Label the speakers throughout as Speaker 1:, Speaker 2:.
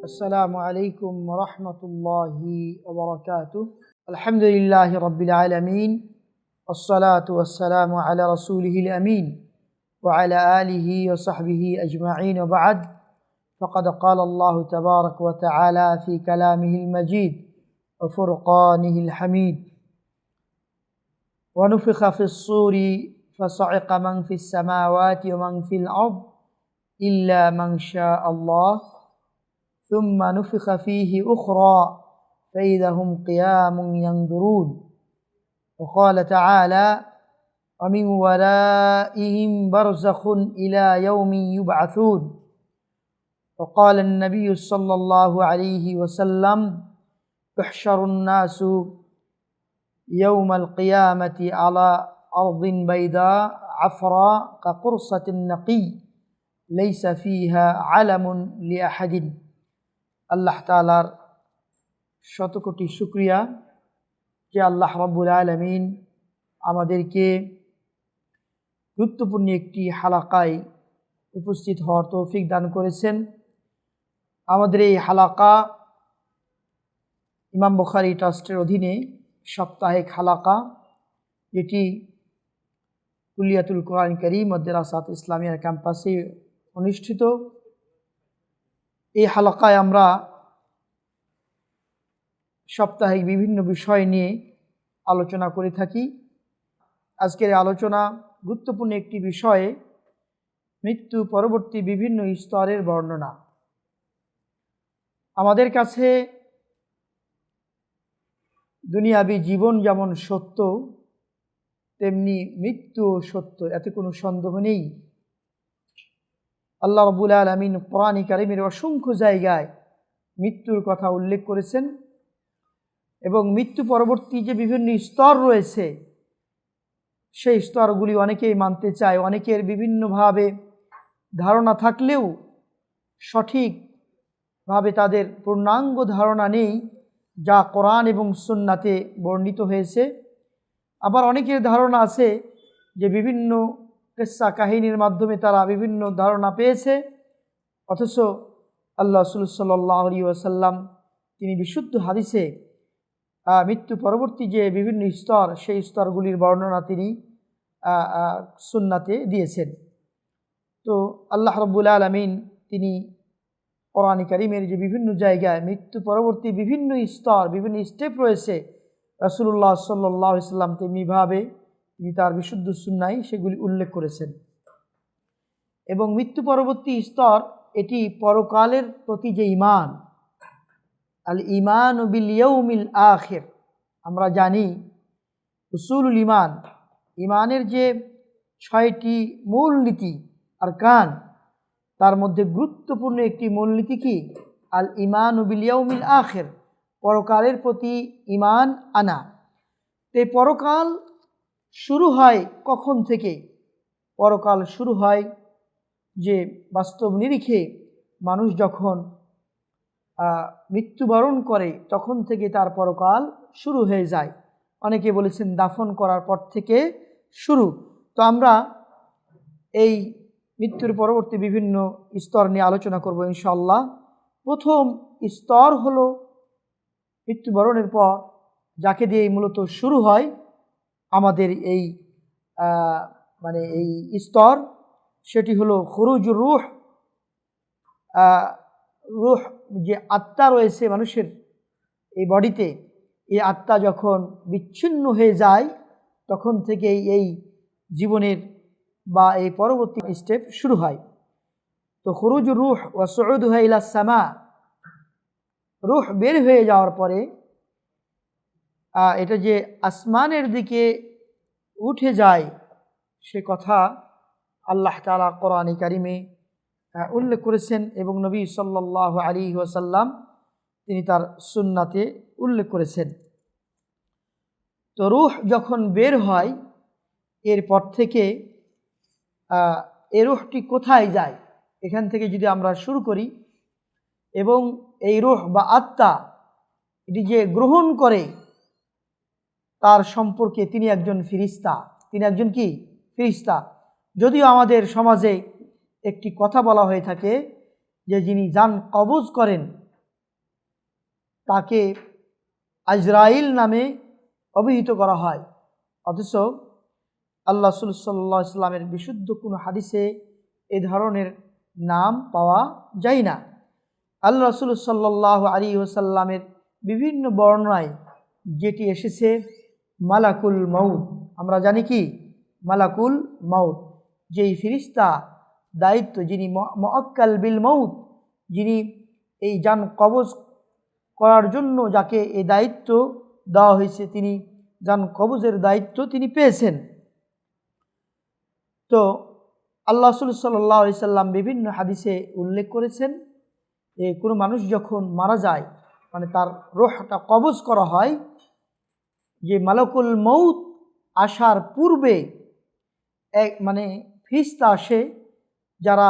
Speaker 1: السلام عليكم ورحمة الله وبركاته. الحمد لله رب العالمين والصلاة والسلام على رسوله الأمين وعلى آله وصحبه أجمعين وبعد فقد قال الله تبارك وتعالى في كلامه المجيد وفرقانه الحميد ونفخ في الصور فصعق من في السماوات ومن في الأرض إلا من شاء الله ثم نفخ فيه أخرى فإذا هم قيام ينظرون وقال تعالى ومن ورائهم برزخ إلى يوم يبعثون وقال النبي صلى الله عليه وسلم يحشر الناس يوم القيامة على أرض بيضاء عفراء كقرصة النقي ليس فيها علم لأحد. আল্লাহ তাআলার শতকোটি শুকরিয়া যে আল্লাহ রাব্বুল আলামিন আমাদেরকে গুরুত্বপূর্ণ একটি হালাকায় উপস্থিত হওয়ার তৌফিক দান করেছেন। আমাদের এই হালাকা ইমাম বুখারী ট্রাস্টের অধীনে সাপ্তাহিক হালাকা, যেটি কুলিয়াতুল কোরআন কারীম মাদ্রাসাত ইসলামিয়া ক্যাম্পাসে অনুষ্ঠিত। এই হালাকায় আমরা সাপ্তাহিক বিভিন্ন বিষয় নিয়ে আলোচনা করে থাকি। আজকের আলোচনা গুরুত্বপূর্ণ একটি বিষয়ে মৃত্যু পরবর্তী বিভিন্ন স্তরের বর্ণনা। আমাদের কাছে দুনিয়াবী জীবন যেমন সত্য, তেমনি মৃত্যুও সত্য, এতে কোনো সন্দেহ নেই। আল্লাহ রাব্বুল আলামিন কোরআন কারীমের অসংখ্য জায়গায় মৃত্যুর কথা উল্লেখ করেছেন এবং মৃত্যু পরবর্তী যে বিভিন্ন স্তর রয়েছে সেই স্তরগুলি অনেকেই মানতে চায়, অনেকের বিভিন্নভাবে ধারণা থাকলেও সঠিকভাবে তাদের পূর্ণাঙ্গ ধারণা নেই যা কোরআন এবং সুন্নাতে বর্ণিত হয়েছে। আবার অনেকের ধারণা আছে যে বিভিন্ন কিসসা কাহিনীর মাধ্যমে তারা বিভিন্ন ধারণা পেয়েছে, অথচ আল্লাহ রাসূল সাল্লাল্লাহু আলাইহি ওয়াসাল্লাম তিনি বিশুদ্ধ হাদিসে মৃত্যু পরবর্তী যে বিভিন্ন স্তর সেই স্তরগুলির বর্ণনা তিনি সুন্নাতে দিয়েছেন। তো আল্লাহ রাব্বুল আলামিন তিনি কোরআন কারীমের যে বিভিন্ন জায়গায় মৃত্যু পরবর্তী বিভিন্ন স্তর বিভিন্ন স্টেপ রয়েছে, রাসূলুল্লাহ সাল্লাল্লাহু আলাইহি ওয়াসাল্লাম তেমনিভাবে তিনি তার বিশুদ্ধ সুন্নায় সেগুলি উল্লেখ করেছেন। এবং মৃত্যু পরবর্তী স্তর এটি পরকালের প্রতি যে ঈমান, আল ঈমান বিল ইয়াউমিল আখির। আমরা জানি উসুলুল ঈমান, ঈমানের যে 6টি মূলনীতি আরকান, তার মধ্যে গুরুত্বপূর্ণ একটি মূলনীতি কি? আল ঈমান বিল ইয়াউমিল আখির, পরকালের প্রতি ঈমান আনা। তো পরকাল শুরু হয় কখন থেকে? পরকাল শুরু হয় যে বাস্তব নিরিখে মানুষ যখন মৃত্যুবরণ করে তখন থেকে তার পরকাল শুরু হয়ে যায়। অনেকে বলেছেন দাফন করার পর থেকে শুরু। তো আমরা এই মৃত্যুর পরবর্তী বিভিন্ন স্তর নিয়ে আলোচনা করব ইনশাআল্লাহ। প্রথম স্তর হলো মৃত্যুবরণের পর যাকে দিয়ে মূলত শুরু হয় আমাদের এই এই স্তর, সেটি হলো খুরুজুর রূহ। রূহ যে আত্মা রয়েছে মানুষের এই বডিতে, এই আত্মা যখন বিচ্ছিন্ন হয়ে যায় তখন থেকেই এই জীবনের বা এই পরবর্তী স্টেপ শুরু হয়। তো খুরুজুর রূহ ওয়া সুউদুহা ইলা সামা, রূহ বের হয়ে যাওয়ার পরে এটা যে আসমানের দিকে উঠে যায় সে কথা আল্লাহ তাআলা কোরআন কারীমে উল্লেখ করেছেন এবং নবী সাল্লাল্লাহু আলাইহি ওয়াসাল্লাম তিনি তার সুন্নাতে উল্লেখ করেছেন। তো রূহ যখন বের হয় এরপর থেকে এই রূহটি কোথায় যায়, এখান থেকে যদি আমরা শুরু করি। এবং এই রূহ বা আত্মা এটি যে গ্রহণ করে তার সম্পর্কে তিনি একজন ফেরেশতা, তিনি একজন কি? ফেরেশতা। যদিও আমাদের সমাজে একটি কথা বলা হয়ে থাকে যে যিনি জান কবজ করেন তাকে আজরাইল নামে অভিহিত করা হয়। অথচ আল্লাহ রাসূল সাল্লাল্লাহু আলাইহি ওয়াসাল্লামের বিশুদ্ধ কোনো হাদিসে এ ধরনের নাম পাওয়া যায় না। আল্লাহ রাসূল সাল্লাল্লাহু আলাইহি ওয়াসাল্লামের বিভিন্ন বর্ণনায় যেটি এসেছে মালাকুল মউত, আমরা জানি কি মালাকুল মউত, যেই ফেরেশতা দায়িত্ব, যিনি মুআক্কাল বিল মউত, যিনি এই জান কবজ করার জন্য যাকে এই দায়িত্ব দেওয়া হয়েছে, তিনি জান কবজের দায়িত্ব তিনি পেয়েছেন। তো আল্লাহ রাসূল সাল্লাল্লাহু আলাইহি সাল্লাম বিভিন্ন হাদিসে উল্লেখ করেছেন যে কোনো মানুষ যখন মারা যায়, মানে তার রূহটা কবজ করা হয়, যে মালাকুল মউত আসার পূর্বে মানে ফেরেশতা আসে, যারা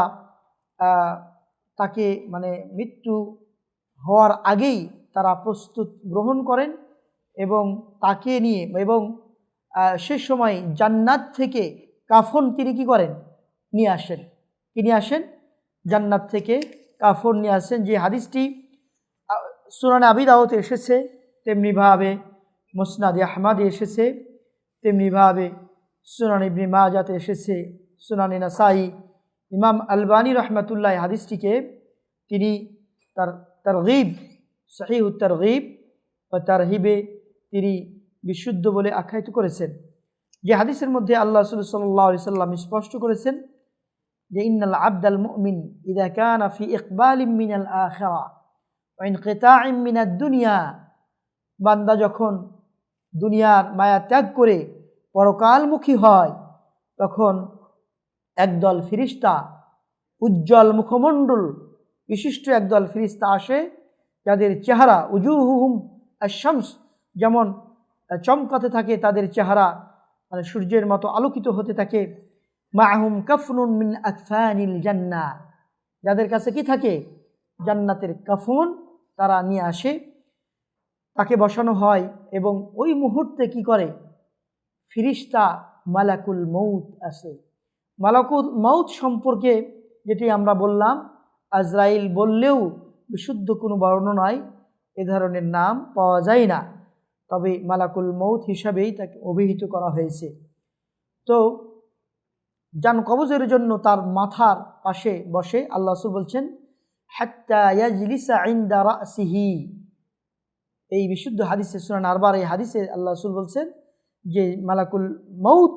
Speaker 1: তাকে মানে মৃত্যু হওয়ার আগেই তারা প্রস্তুত গ্রহণ করেন এবং তাকে নিয়ে, এবং সে সময় জান্নাত থেকে কাফন তিনি কি করেন, নিয়ে আসেন। কি নিয়ে আসেন? জান্নাত থেকে কাফন নিয়ে আসেন। যে হাদিসটি সুনানে আবি দাউদে এসেছে, তেমনিভাবে মুসনাদে আহমদে এসেছে, তেমনিভাবে সুনান ইবনে মাজাতে এসেছে, সুনানে নাসাই। ইমাম আলবানী রহমাতুল্লাহ হাদিসটিকে তিনি তার তারগীব, সহিহুত তারগীব বা তারহিবে তিনি বিশুদ্ধ বলে আখ্যায়িত করেছেন। যে হাদিসের মধ্যে আল্লাহ রাসূল সাল্লাল্লাহু আলাইহি সাল্লাম স্পষ্ট করেছেন যে ইন্নাল আবদাল মুমিন ইযা কানা ফি ইকবালিন মিনাল আখিরা ওয়া ইনকিতাইন মিনাদ দুনিয়া, বান্দা যখন দুনিয়ার মায়া ত্যাগ করে পরকালমুখী হয়, তখন একদল ফেরেশতা, উজ্জ্বল মুখমণ্ডল বিশিষ্ট একদল ফেরেশতা আসে, যাদের চেহারা উজুহুহুম আশ-শামস, যেমন চমকাতে থাকে তাদের চেহারা, মানে সূর্যের মতো আলোকিত হতে থাকে। মাআহুম কাফনুন মিন আকফানিল জান্নাহ, যাদের কাছে কি থাকে? জান্নাতের কাফন তারা নিয়ে আসে, তাকে বসানো হয় এবং ওই মুহূর্তে কি করে? ফেরেশতা মালাকুল মউত আসে। মালাকুল মউত সম্পর্কে যেটি আমরা বললাম, আজরাইল বললেও বিশুদ্ধ কোনো বর্ণনায় এ ধরনের নাম পাওয়া যায় না, তবে মালাকুল মউত হিসাবেই তাকে অভিহিত করা হয়েছে। তো জান কবজের জন্য তার মাথার পাশে বসে আল্লাহ রাসূল বলছেন হাত্তা ইয়াজলিসা ইনদা রাসিহি। এই বিশুদ্ধ হাদিসে সুনান আরবার এই হাদিসে আল্লাহ রাসূল বলছেন যে মালাকুল মউত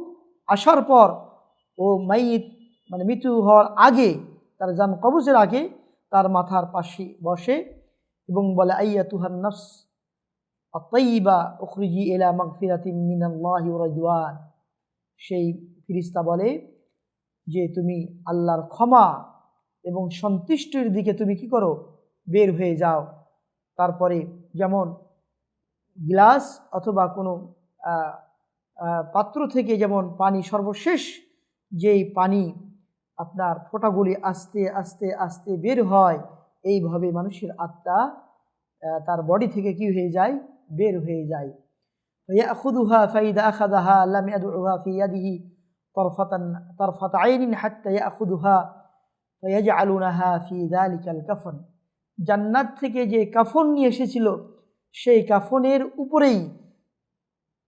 Speaker 1: আসার পর ও মাইয়িত মানে মৃত্যু হওয়ার আগে, তার জান কবজের আগে তার মাথার পাশে বসে এবং বলে আইয়াতুহান নাফস আত-তাইয়্যিবা উখরিজি ইলা মাগফিরাতিন মিনাল্লাহি ওয়া রিদওয়ান। সেই ফেরেশতা বলে যে তুমি আল্লাহর ক্ষমা এবং সন্তুষ্টির দিকে তুমি কি করো? বের হয়ে যাও। তারপরে যেমন গ্লাস অথবা কোনো পাত্র থেকে যেমন পানি সর্বশেষ যেই পানি আপনার ফোঁটাগুলি আস্তে আস্তে আস্তে বের হয়, এইভাবে মানুষের আত্মা তার বডি থেকে কি হয়ে যায়? বের হয়ে যায়। ইয়াখুযুহা ফাইদা আখাযাহা লাম ইয়াদউহা ফি ইয়াদিহি তারফাত আইনিন হাত্তা ইয়াখুযুহা ফায়াজআলুনাহা ফি যালিকাল কাফন। জান্নাত থেকে যে কাফন নিয়ে এসেছিল, সেই কাফনের উপরেই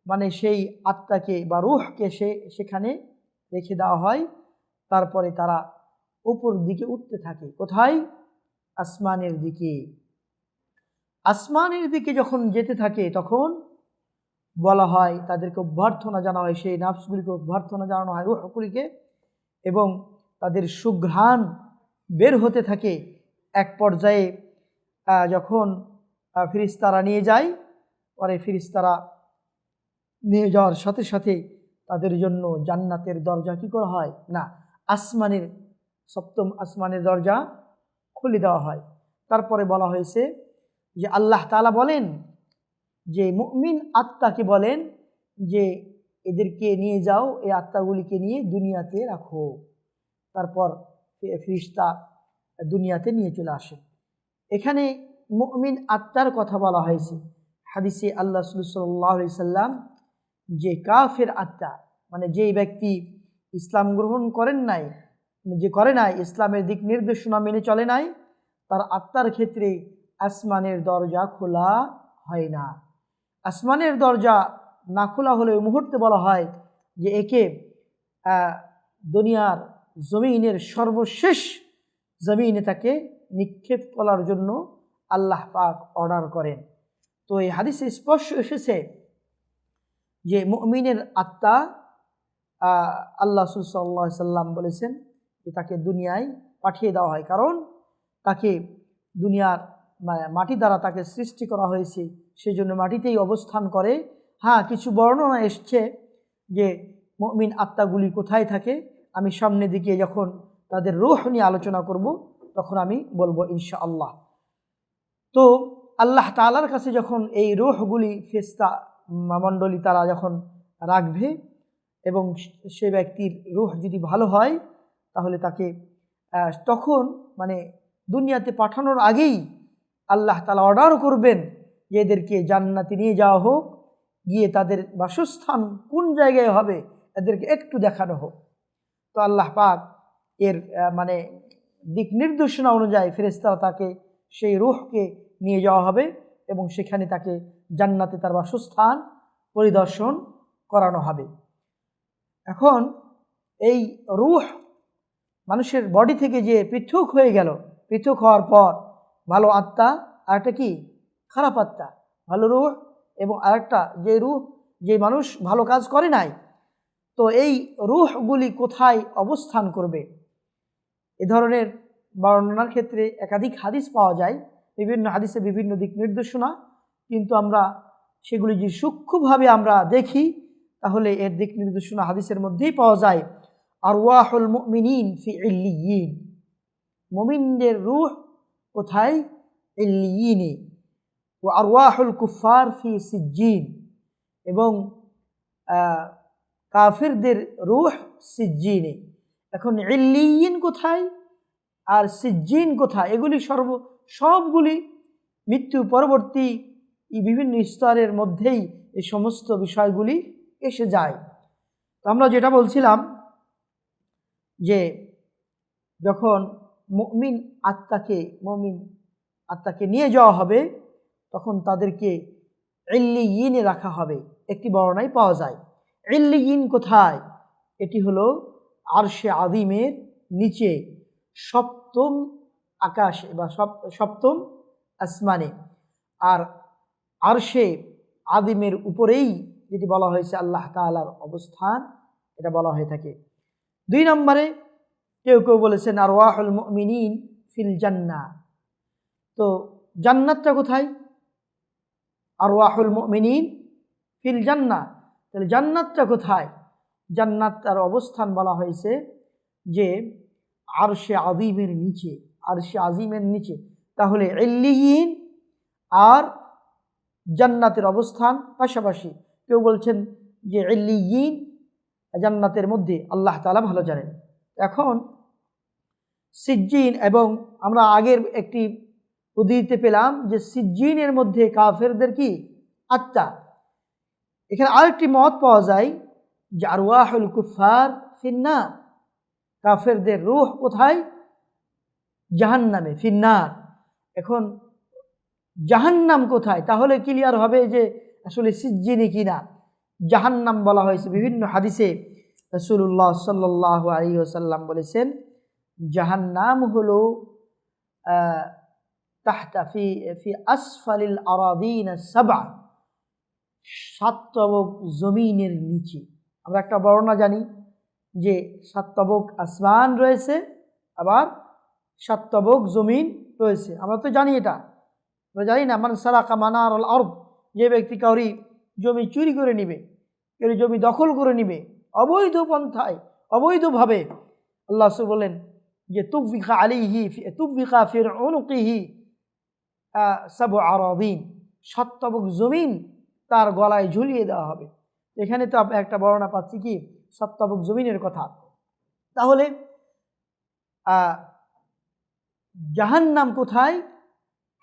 Speaker 1: মানে সেই আত্মাকে বা রূহকে সেখানে রেখে দেওয়া হয়। তারপরে তারা উপর দিকে উঠতে থাকে। কোথায়? আসমানের দিকে। আসমানের দিকে যখন যেতে থাকে তখন বলা হয়, তাদেরকে অভ্যর্থনা জানা হয়, সেই নাফসগুলিকে অভ্যর্থনা জানানো হয় রূহগুলিকে, এবং তাদের সুঘ্রাণ বের হতে থাকে। এক পর্যায়ে যখন ফেরেশতারা নিয়ে যায়, পরে ফেরেশতারা নিয়ে যাওয়ার সাথে সাথে তাদের জন্য জান্নাতের দরজা কি করা হয়? না, আসমানের সপ্তম আসমানের দরজা খুলে দেওয়া হয়। তারপরে বলা হয়েছে যে আল্লাহ তাআলা বলেন যে মুমিন আত্মাকে বলেন যে এদেরকে নিয়ে যাও, এই আত্মাগুলিকে নিয়ে দুনিয়াতে রাখো। তারপর ফেরেশতা দুনিয়াতে নিয়ে চলে আসে। এখানে মুমিন আত্মার কথা বলা হয়েছে। হাদিসে আল্লাহ সাল্লাল্লাহু আলাইহি সাল্লাম যে কাফের আত্মা, মানে যেই ব্যক্তি ইসলাম গ্রহণ করেন নাই, যে করে নাই, ইসলামের দিক নির্দেশনা মেনে চলে নাই, তার আত্মার ক্ষেত্রে আসমানের দরজা খোলা হয় না। আসমানের দরজা না খোলা হলে ওই মুহূর্তে বলা হয় যে একে দুনিয়ার জমিনের সর্বশেষ জমিনে তাকে নিক্ষেপ করার জন্য আল্লাহ পাক অর্ডার করেন। তো এই হাদিসে স্পষ্ট এসেছে যে মুমিনের আত্মা আল্লাহ সাল্লাল্লাহু আলাইহি সাল্লাম বলেছেন যে তাকে দুনিয়ায় পাঠিয়ে দেওয়া হয়, কারণ তাকে দুনিয়ার মাটি দ্বারা তাকে সৃষ্টি করা হয়েছে, সেজন্য মাটিতেই অবস্থান করে। হ্যাঁ, কিছু বর্ণনা এসছে যে মুমিন আত্মাগুলি কোথায় থাকে, আমি সামনের দিকে যখন তাদের রূহ নিয়ে আলোচনা করব তখন আমি বলবো ইনশাআল্লাহ। তো আল্লাহ তাআলার কাছে যখন এই রূহগুলি ফেরেশতা মণ্ডলী তারা যখন রাখবে এবং সে ব্যক্তির রূহ যদি ভালো হয় তাহলে তাকে তখন দুনিয়াতে পাঠানোর আগেই আল্লাহ তাআলা অর্ডার করবেন যে এদেরকে জান্নাতে নিয়ে যাওয়া হোক, গিয়ে তাদের বাসস্থান কোন জায়গায় হবে এদেরকে একটু দেখানো হোক। তো আল্লাহ পাক এর দিক নির্দেশনা অনুযায়ী ফেরেশতারা তাকে সেই রূহকে নিয়ে যাওয়া হবে এবং সেখানে তাকে জান্নাতে তার বাসস্থান পরিদর্শন করানো হবে। এখন এই রূহ মানুষের বডি থেকে যে পৃথক হয়ে গেল, পৃথক হওয়ার পর ভালো আত্মা আর একটা কি খারাপ আত্মা, ভালো রূহ এবং আরেকটা যে রূহ যে মানুষ ভালো কাজ করে নাই, তো এই রূহগুলি কোথায় অবস্থান করবে এ ধরনের বর্ণনার ক্ষেত্রে একাধিক হাদিস পাওয়া যায়, বিভিন্ন হাদিসে বিভিন্ন দিক নির্দেশনা, কিন্তু আমরা সেগুলি যদি সূক্ষ্মভাবে আমরা দেখি তাহলে এর দিক নির্দেশনা হাদিসের মধ্যেই পাওয়া যায়। আরওয়াহুল মুমিনিন ফি ইল্লিয়িন, মুমিনদের রূহ কোথায়? ইল্লিয়িনে। ও আরওয়াহুল কুফার ফি সিজ্জিন, এবং কাফিরদের রূহ সিজ্জিনে। এখন ইল্লিয়িন কোথায় আর সিজ্জিন কোথায়, এগুলি সবগুলি মৃত্যু পরবর্তী বিভিন্ন স্তরের মধ্যেই এই সমস্ত বিষয়গুলি এসে যায়। তো আমরা যেটা বলছিলাম যে যখন মুমিন আত্মাকে নিয়ে যাওয়া হবে তখন তাদেরকে ইল্লিয়িনে রাখা হবে। একটি বর্ণনায় পাওয়া যায়। ইল্লিয়িন কোথায়? এটি হলো আরশে আযীমের নিচে সপ্তম আকাশে বা সপ্তম আসমানে, আর আরশে আযীমের উপরেই যেটি বলা হয়েছে আল্লাহ তাআলার অবস্থান, এটা বলা হয়ে থাকে। 2 নম্বরে কেউ কেউ বলেছেন আরওয়াহুল মুমিনিন ফিল জান্নাহ। তো জান্নাতটা কোথায়? আরওয়াহুল মুমিনিন ফিল জান্নাহ, তাহলে জান্নাতটা কোথায়? জান্নাতটার অবস্থান বলা হয়েছে যে আরশে আযীমের নিচে, আরশে আযীমের নিচে। তাহলে ইল্লিয়িন আর জান্নাতের অবস্থান পাশাপাশি। কেউ বলছেন যে ইল্লিয়িন জান্নাতের মধ্যে, আল্লাহ তাআলা ভালো জানেন। এখন সিজ্জিন, এবং আমরা আগের একটি উদ্ধৃতি পেলাম যে সিজ্জিনের মধ্যে কাফেরদের কি আত্মা। এখানে আরেকটি মত পাওয়া যায় যে আরওয়াহুল কুফার ফিন্নার, কাফেরদের রূহ কোথায়? জাহান্নামে, ফিন্নার। এখন জাহান্নাম কোথায়? তাহলে ক্লিয়ার হবে যে আসলে সিজ্জিনি কিনা। জাহান্নাম বলা হয়েছে বিভিন্ন হাদিসে, রাসূলুল্লাহ সাল্লাল্লাহু আলাইহি ওয়াসাল্লাম বলেছেন জাহান্নাম হলো তাহতা ফি আসফালিল আরাদিন সাবআ, 7 তবক জমিনের নিচে। আমরা একটা বর্ণনা জানি যে 7 তবক আসমান রয়েছে, আবার 7 তবক জমিন রয়েছে। আমরা তো জানি এটা, আমরা জানি না মান সারাকা মানারুল আরদ, যে ব্যক্তি কাউরি জমি চুরি করে নিবে, কেউ জমি দখল করে নিবে অবৈধ পন্থায়, অবৈধভাবে, আল্লাহ রাসূল বলেন যে তুফিকা আলাইহি তুফিকা ফি উনুকিহি 7 আরাদিন, 7 তবক জমিন তার গলায় ঝুলিয়ে দেওয়া হবে। এখানে তো একটা বর্ণনা পাচ্ছি কি 7 তবক জমিনের কথা। তাহলে জাহান্নাম কোথায়?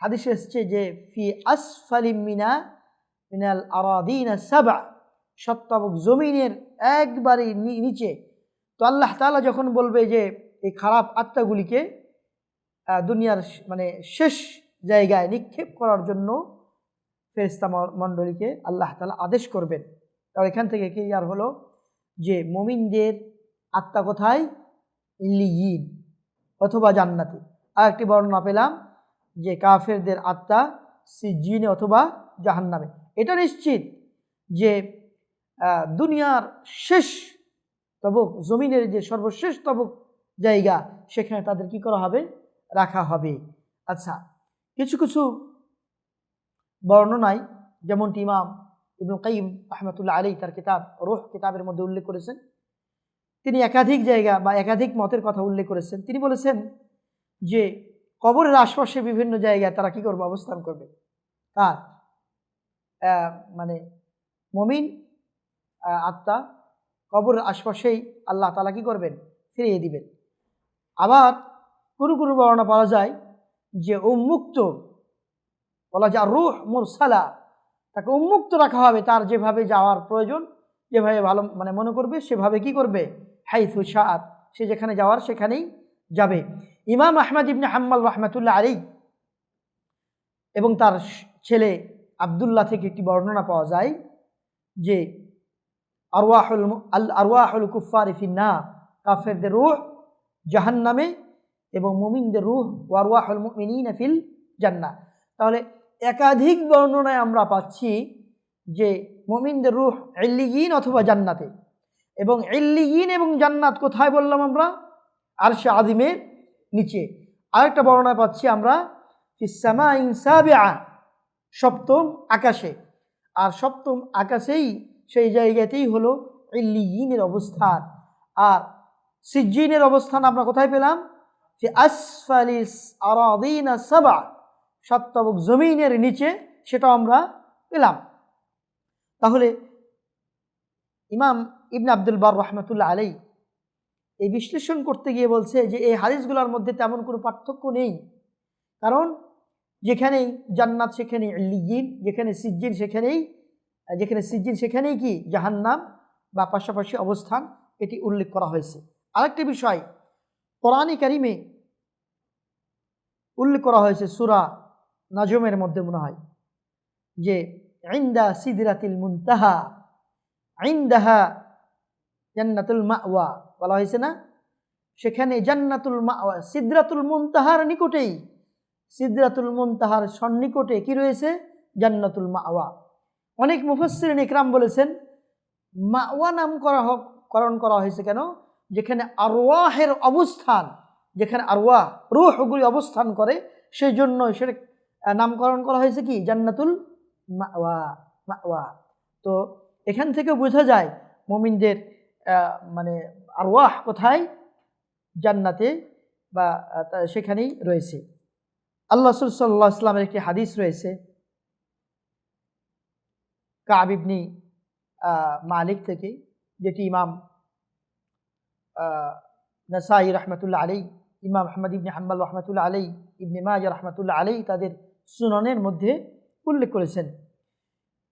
Speaker 1: হাদিসে এসেছে যে ফি আসফালি মিনাল আরাদিন সাবআ, 7 তবক জমিনের একবারে নিচে। তো আল্লাহ তাআলা যখন বলবে যে এই খারাপ আত্মাগুলিকে দুনিয়ার শেষ জায়গায় নিক্ষেপ করার জন্য ফেরেশতা মণ্ডলীকে আল্লাহ তাআলা আদেশ করবেন। তার এখান থেকে ক্লিয়ার হলো যে মুমিনদের আত্মা কোথায়? ইল্লিয়িন অথবা জান্নাতে। আর একটি বর্ণনা পেলাম যে কাফেরদের আত্মা সিজ্জিনে অথবা জাহান্নামে। এটা নিশ্চিত যে দুনিয়ার শেষ তবক, জমিনের যে সর্বশেষ তবক জায়গা, সেখানে তাদের কি করা হবে? রাখা হবে। আচ্ছা, কিছু কিছু বর্ণনায় যেমনটি ইমাম ইবনুল কাইয়িম রাহমাতুল্লাহ আলাইহি তার কিতাব রূহ কিতাবের মধ্যে উল্লেখ করেছেন, তিনি একাধিক জায়গা বা একাধিক মতের কথা উল্লেখ করেছেন। তিনি বলেছেন যে কবরের আশপাশে বিভিন্ন জায়গায় তারা কি করবে? অবস্থান করবে। কার? মানে মুমিন আত্মা কবরের আশপাশেই আল্লাহ তাআলা কি করবেন? ফিরিয়ে দিবেন। আবার কোনো কোনো বর্ণনা পাওয়া যায় যে উন্মুক্ত, বলা যায় রূহ মুরসালা, তাকে উন্মুক্ত রাখা হবে, তার যেভাবে যাওয়ার প্রয়োজন, যেভাবে ভালো মানে মনে করবে সেভাবে কি করবে? হাইথু শাআত, সে যেখানে যাওয়ার সেখানেই যাবে। ইমাম আহমদ ইবনে হাম্বল রাহমাতুল্লাহ আলাইহি এবং তার ছেলে আব্দুল্লাহ থেকে একটি বর্ণনা পাওয়া যায় যে আরওয়াহুল কুফফারি ফিন্নার, কাফেরদের রূহ জাহান্নামে এবং মুমিনদের রূহ ওয়া আরওয়াহুল মুমিনিনা ফিল জান্নাহ। তাহলে একাধিক বর্ণনায় আমরা পাচ্ছি যে মুমিনদের রূহ ইল্লিয়িন অথবা জান্নাতে, এবং ইল্লিয়িন এবং জান্নাত কোথায় বললাম আমরা? আরশে আযিমের নিচে। আরেকটা বর্ণনায় পাচ্ছি আমরা ফিস সামাইন সাবিআ, সপ্তম আকাশে। আর সপ্তম আকাশেই সেই জায়গাতেই হলো ইল্লিয়িনের অবস্থান। আর সিজ্জিনের অবস্থান আমরা কোথায় পেলাম? ফি আসফালিস আরাদিনা সাবআ, সাততবক জমিনের নিচে, সেটাও আমরা পেলাম। তাহলে ইমাম ইবনে আব্দুল বার রাহমাতুল্লাহ আলাইহি এই বিশ্লেষণ করতে গিয়ে বলছে যে এই হাদিসগুলোর মধ্যে তেমন কোনো পার্থক্য নেই, কারণ যেখানেই জান্নাত সেখানেই ইল্লিয়িন, যেখানে সিজ্জিন সেখানেই কি? জাহান্নাম বা পাশাপাশি অবস্থান, এটি উল্লেখ করা হয়েছে। আরেকটি বিষয় কোরআনে কারিমে উল্লেখ করা হয়েছে সূরা নাজমের মধ্যে মনে হয় যে ইনদা সিদরাতিল মুনতাহা ইনদাহা জান্নাতুল মাওয়া বলা হয়েছে না? সেখানে জান্নাতুল মাওয়া সিদরাতুল মুনতাহার নিকটেই, সিদরাতুল মুনতাহার সন্নিকটে কি রয়েছে? জান্নাতুল মাওয়া। অনেক মুফাসসিরিন ইকরাম বলেছেন মাওয়া নামকরণ করা হয়েছে কেন? যেখানে আরওয়াহের অবস্থান, যেখানে আরওয়াহ রূহগুলি অবস্থান করে, সেই জন্য সেটা নামকরণ করা হয়েছে কি? জান্নাতুল মাওয়া। মাওয়া। তো এখান থেকে বোঝা যায় মুমিনদের মানে আরওয়াহ কোথায়? জান্নাতে, বা সেখানেই রয়েছে। আল্লাহ রাসূল সাল্লাল্লাহু আলাইহি ওয়াসাল্লামের একটি হাদিস রয়েছে কাব ইবনে মালিক থেকে, যেটি ইমাম নাসাই রাহমাতুল্লাহ আলাইহি, ইমাম আহমদ ইবনে হাম্বল রাহমাতুল্লাহ আলাইহি, ইবনে মাজাহ রাহমাতুল্লাহ আলাইহি তাদের সুনানের মধ্যে উল্লেখ করেছেন।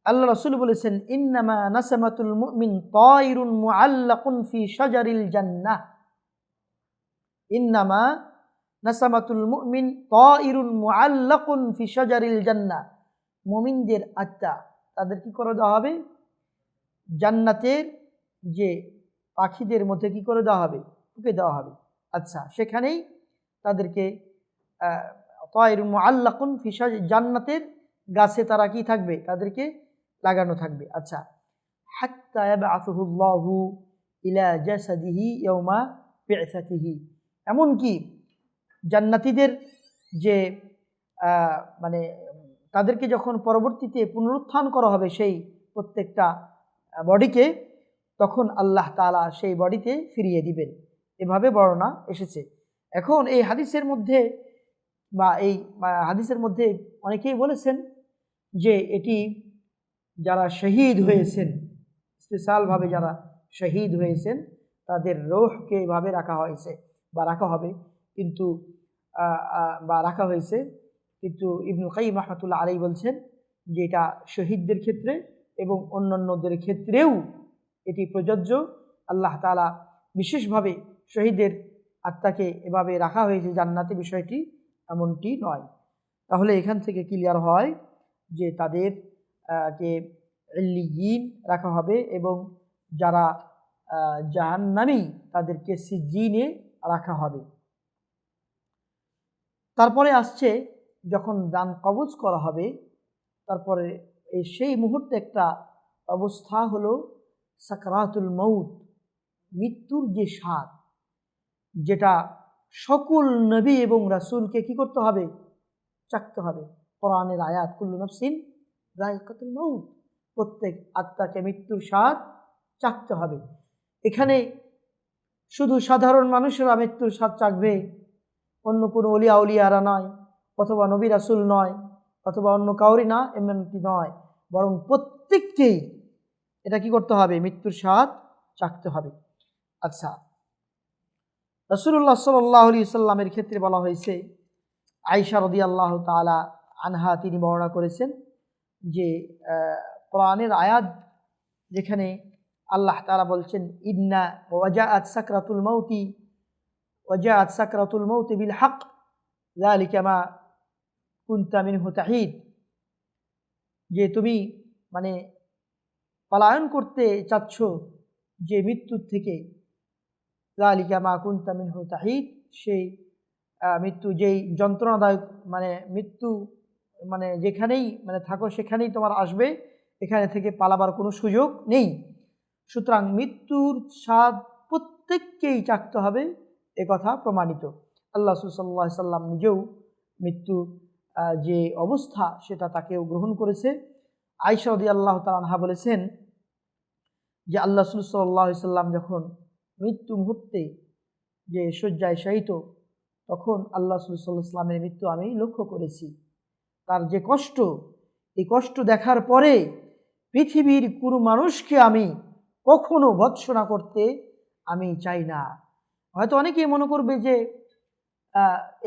Speaker 1: আল্লাহ রাসূল বলেছেন ইন্নামা নাসামাতুল মুমিন তায়রুন মুআল্লাকুন ফি শাজারিল জান্নাহ। ইন্নামা নাসামাতুল মুমিন তায়রুন মুআল্লাকুন ফি শাজারিল জান্নাহ, মুমিনদের আত্মা তাদের কি করে দেওয়া হবে? জান্নাতের যে পাখিদের মধ্যে কি করে দেওয়া হবে? ফুঁকে দেওয়া হবে। আচ্ছা, সেখানেই তাদেরকে তায়রুন মুআল্লাকুন ফি জান্নাতের গাছে তারা কি থাকবে? তাদেরকে লাগানো থাকবে। আচ্ছা, হাত্তা ইয়াবআসুহুল্লাহু ইলা জাসাদিহি ইয়াউমা বি'সাতিহি, এমনকি জান্নাতীদের যে মানে তাদেরকে যখন পরবর্তীতে পুনরুত্থান করা হবে সেই প্রত্যেকটা বডিকে, তখন আল্লাহ তাআলা সেই বডিতে ফিরিয়ে দিবেন, এভাবে বর্ণনা এসেছে। এখন এই হাদিসের মধ্যে অনেকেই বলেছেন যে এটি যারা শহীদ হয়েছেন, স্পেশালভাবে যারা শহীদ হয়েছেন তাদের রূহকে এভাবে রাখা হয়েছে বা রাখা হবে, কিন্তু রাখা হয়েছে। কিন্তু ইবনুল কাইয়িম রাহমাতুল্লাহ আলাইহি বলছেন যে এটা শহীদদের ক্ষেত্রে এবং অন্যান্যদের ক্ষেত্রেও এটি প্রযোজ্য। আল্লাহ তাআলা বিশেষভাবে শহীদের আত্মাকে এভাবে রাখা হয়েছে জান্নাতে, বিষয়টি এমনটি নয়। তাহলে এখান থেকে ক্লিয়ার হয় যে তাদের কে ইল্লিয়িন রাখা হবে এবং যারা জাহান্নামী তাদেরকে সিজ্জিনে রাখা হবে। তারপরে আসছে যখন দান কবজ করা হবে, তারপরে সেই মুহূর্তে একটা অবস্থা হলো সাকরাতুল মউত, মৃত্যুর যে স্বাদ, যেটা সকল নবী এবং রাসূলকে কি করতে হবে? চাকতে হবে। কোরআনের আয়াত কুল্লু নাফসিন যায়কাতুল মউত, প্রত্যেক আত্মাকে মৃত্যুর স্বাদ চাকতে হবে। এখানে শুধু সাধারণ মানুষেরা মৃত্যুর স্বাদ চাকবে, অন্য কোনো অলিয়া উলিয়ারা নয়, অথবা নবী রাসূল নয়, অথবা অন্য কাউরি না, এমনটি নয়, বরং প্রত্যেককেই এটা কি করতে হবে? মৃত্যুর স্বাদ চাকতে হবে। আচ্ছা, রাসূলুল্লাহ সাল্লাল্লাহু আলাইহি সাল্লামের ক্ষেত্রে বলা হয়েছে, আয়েশা রাদিয়াল্লাহু তাআলা আনহা তিনি বর্ণনা করেছেন যে কোরআনের আয়াত যেখানে আল্লাহ তাআলা বলছেন ইন্না ওয়াজাআত সাকরাতুল মাউতি বিল হক যালিকা মা কুনতা মিনহু তাহিদ, যে তুমি মানে পলায়ন করতে চাচ্ছ যে মৃত্যুর থেকে, যালিকা মা কুনতা মিনহু তাহিদ, সেই মৃত্যু যেই যন্ত্রণাদায়ক, মানে মৃত্যু মানে যেখানেই মানে থাকো সেখানেই তোমার আসবে, এখানে থেকে পালাবার কোনো সুযোগ নেই। সুতরাং মৃত্যুর স্বাদ প্রত্যেককেই চাকতে হবে, এ কথা প্রমাণিত। আল্লাহ সাল্লাল্লাহু আলাইহি সাল্লাম নিজেও মৃত্যুর যে অবস্থা সেটা তাকেও গ্রহণ করেছে। আয়েশা রাদিয়াল্লাহু তাআলা আনহা বলেছেন যে আল্লাহ সাল্লাল্লাহু আলাইহি সাল্লাম যখন মৃত্যু মুহূর্তে যে শয্যায় শায়িত, তখন আল্লাহ সাল্লাল্লাহু আলাইহি সাল্লামের মৃত্যু আমি লক্ষ্য করেছি। তার যে কষ্ট, এই কষ্ট দেখার পরে পৃথিবীর কোনো মানুষকে আমি কখনো ভৎসনা করতে আমি চাই না। হয়তো অনেকেই মনে করবে যে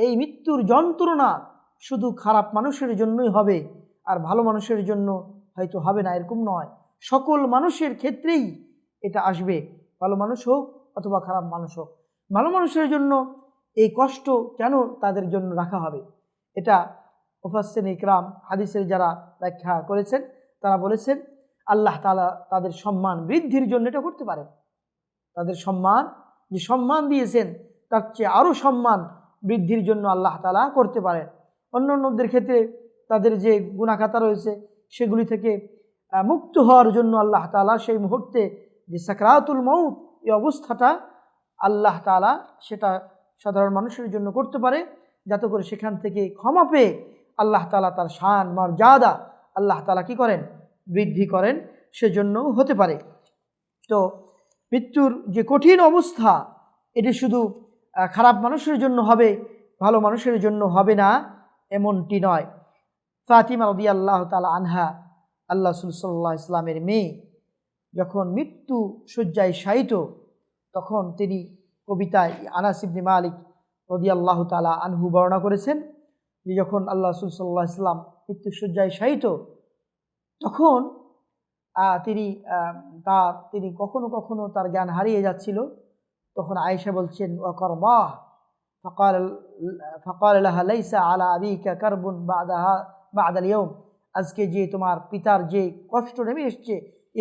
Speaker 1: এই মৃত্যুর যন্ত্রণা শুধু খারাপ মানুষের জন্যই হবে, আর ভালো মানুষের জন্য হয়তো হবে না, এরকম নয়। সকল মানুষের ক্ষেত্রেই এটা আসবে, ভালো মানুষ হোক অথবা খারাপ মানুষ হোক। ভালো মানুষের জন্য এই কষ্ট কেন তাদের জন্য রাখা হবে? এটা মুফাসসিরিন ইকরাম, হাদিসের যারা ব্যাখ্যা করেছেন, তারা বলেছেন আল্লাহ তাআলা তাদের সম্মান বৃদ্ধির জন্য এটা করতে পারেন। তাদের সম্মান, যে সম্মান দিয়েছেন তার চেয়ে আরও সম্মান বৃদ্ধির জন্য আল্লাহ তাআলা করতে পারেন। অন্যান্যদের ক্ষেত্রে তাদের যে গুনাহখাতা রয়েছে সেগুলি থেকে মুক্ত হওয়ার জন্য আল্লাহ তাআলা সেই মুহূর্তে যে সাকরাতুল মউত, এই অবস্থাটা আল্লাহ তাআলা সেটা সাধারণ মানুষের জন্য করতে পারে, যাতে করে সেখান থেকে ক্ষমা পেয়ে আল্লাহ তাআলা তার শান মর্যাদা আল্লাহ তাআলা কি করেন? বৃদ্ধি করেন, সেজন্য হতে পারে। তো মৃত্যুর যে কঠিন অবস্থা, এটি শুধু খারাপ মানুষের জন্য হবে, ভালো মানুষের জন্য হবে না, এমনটি নয়। ফাতিমা রাদিয়াল্লাহু তাআলা আনহা, আল্লাহ সাল্লাল্লাহু আলাইহি সাল্লামের মেয়ে, যখন মৃত্যু শয্যায় শায়িত, তখন তিনি কবিতায় আনাস ইবনে মালিক রাদিয়াল্লাহু তাআলা আনহু বর্ণনা করেছেন যে যখন আল্লাহ সাল্লাল্লাহু আলাইহি সাল্লাম মৃত্যু শয্যায় শায়িত, তখন তিনি কখনো কখনো তার জ্ঞান হারিয়ে যাচ্ছিল। তখন আয়েশা বলছেন ওয়াকারবাহ ফাকাল লাহা লাইসা আলা আবিকা কারবুন বাদাল ইয়াউম, আজকে যে তোমার পিতার যে কষ্ট নেমে এসছে,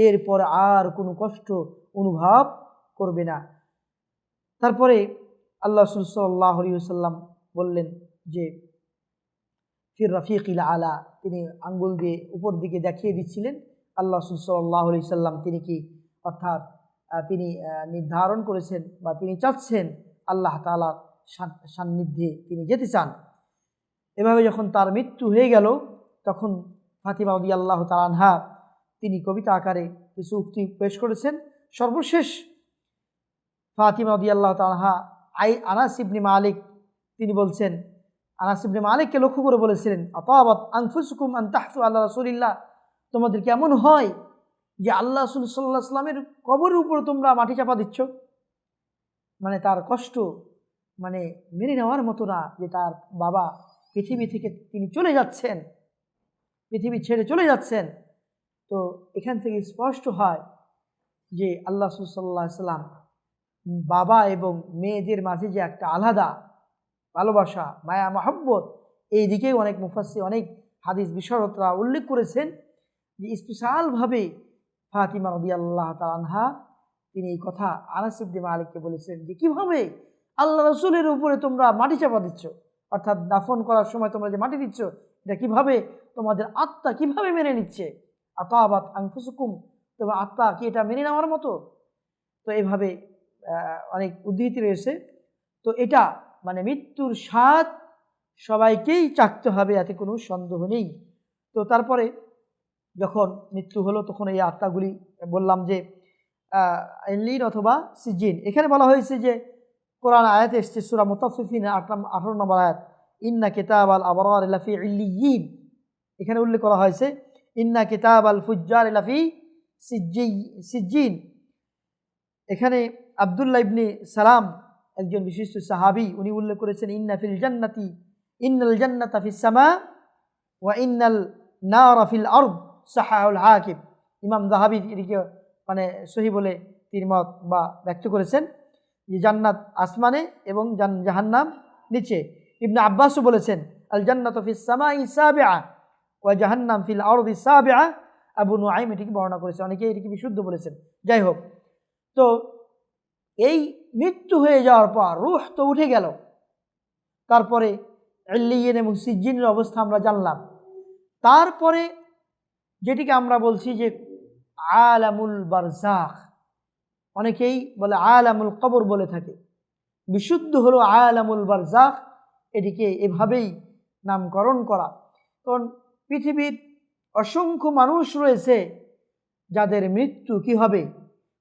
Speaker 1: এরপর আর কোনো কষ্ট অনুভব করবে না। তারপরে আল্লাহ রাসূল সাল্লাল্লাহু আলাইহি ওয়াসাল্লাম বললেন যে ফির রাফিকিল আলা, তিনি আঙ্গুল দিয়ে উপর দিকে দেখিয়ে দিচ্ছিলেন। আল্লাহ রাসূল সাল্লাল্লাহু আলাইহি সাল্লাম তিনি কি, অর্থাৎ তিনি নির্ধারণ করেছেন বা তিনি চাচ্ছেন আল্লাহ তাআলার সান্নিধ্যে তিনি যেতে চান। এভাবে যখন তার মৃত্যু হয়ে গেল, তখন ফাতিমা রাদিয়াল্লাহু তাআলা আনহা তিনি কবিতা আকারে কিছু উক্তি পেশ করেছেন। সর্বশেষ ফাতিমা রাদিয়াল্লাহু তাআলা আনহা আনাস ইবনে মালিক, তিনি বলছেন, আনাস ইবনে মালিককে লক্ষ্য করে বলেছিলেন আতাবাত আনফুসুকুম আন তাহসু আলা রাসূলিল্লাহ, তোমাদের কেমন হয় যে আল্লাহ রাসূল সাল্লাল্লাহু আলাইহি ওয়াসাল্লামের কবরের উপর তোমরা মাটি চাপা দিচ্ছ। মানে তার কষ্ট মানে মেনে নেওয়ার মতো না, যে তার বাবা পৃথিবী থেকে তিনি চলে যাচ্ছেন, পৃথিবী ছেড়ে চলে যাচ্ছেন। তো এখান থেকে স্পষ্ট হয় যে আল্লাহ রাসূল সাল্লাল্লাহু আলাইহি ওয়াসাল্লাম বাবা এবং মেয়েদের মাঝে যে একটা আলাদা ভালোবাসা, মায়া মহব্বত, এই দিকেই অনেক মুফাসসির, অনেক হাদিস বিশারদরা উল্লেখ করেছেন যে স্পেশালভাবে ফাতিমা রাদিয়াল্লাহু তাআলা আনহা তিনি এই কথা আনাস ইবনে মালিককে বলেছেন যে কিভাবে আল্লাহ রাসূলের উপরে তোমরা মাটি চাপা দিচ্ছ, অর্থাৎ দাফন করার সময় তোমরা যে মাটি দিচ্ছ এটা কিভাবে তোমাদের আত্মা কিভাবে মেনে নিচ্ছে, আতাবাত আনফুসুকুম, তোমার আত্মা কি এটা মেনে নেওয়ার মতো। তো এইভাবে অনেক উদ্ধৃতি রয়েছে। তো এটা মানে মৃত্যুর স্বাদ সবাইকেই চাকতে হবে, এতে কোনো সন্দেহ নেই। তো তারপরে যখন মৃত্যু হলো তখন এই আত্মাগুলি বললাম যে ইল্লিন অথবা সিজিন। এখানে বলা হয়েছে যে কোরআন আয়াতে এসছে সূরা মুতাফফিফিন 18 নম্বর আয়াত, ইন্না কিতাবাল আবরার লাফি ইল্লিয়িন। এখানে উল্লেখ করা হয়েছে ইন্না কিতাবাল ফুজ্জার লাফি সিজ্জিন। এখানে আব্দুল্লাহ ইবনে সালাম একজন বিশিষ্ট সাহাবী, উনি উল্লেখ করেছেন ইন্নাল জান্নাতা ফিস সামা ওয়া ইন্নাল নারা ফিল আরদ, সাহাহুল হাকিম। ইমাম যাহাবী এটিকে মানে সহি বলে তিনি মত বা ব্যক্ত করেছেন যে জান্নাত আসমানে এবং জাহান্নাম নিচে। ইবনে আব্বাসও বলেছেন আল জান্নাতু ফিস সামাই সাবিআ ওয়া জাহান্নাম ফিল আরদি সাবিআ। আবু নুআইম এটিকে বর্ণনা করেছে, অনেকে এটিকে বিশুদ্ধ বলেছেন। যাই হোক, তো এই মৃত্যু হয়ে যাওয়ার পর রূহ তো উঠে গেল, তারপরে ইল্লিয়িন এবং সিজ্জিনের অবস্থা আমরা জানলাম। তারপরে যেটিকে আমরা বলছি যে আলামুল বারজাখ, অনেকেই বলে আলামুল কবর বলে থাকে, বিশুদ্ধ হলো আলামুল বারজাখ, এটিকে এভাবেই নামকরণ করা। কারণ পৃথিবীর অসংখ্য মানুষ রয়েছে যাদের মৃত্যু কি হবে,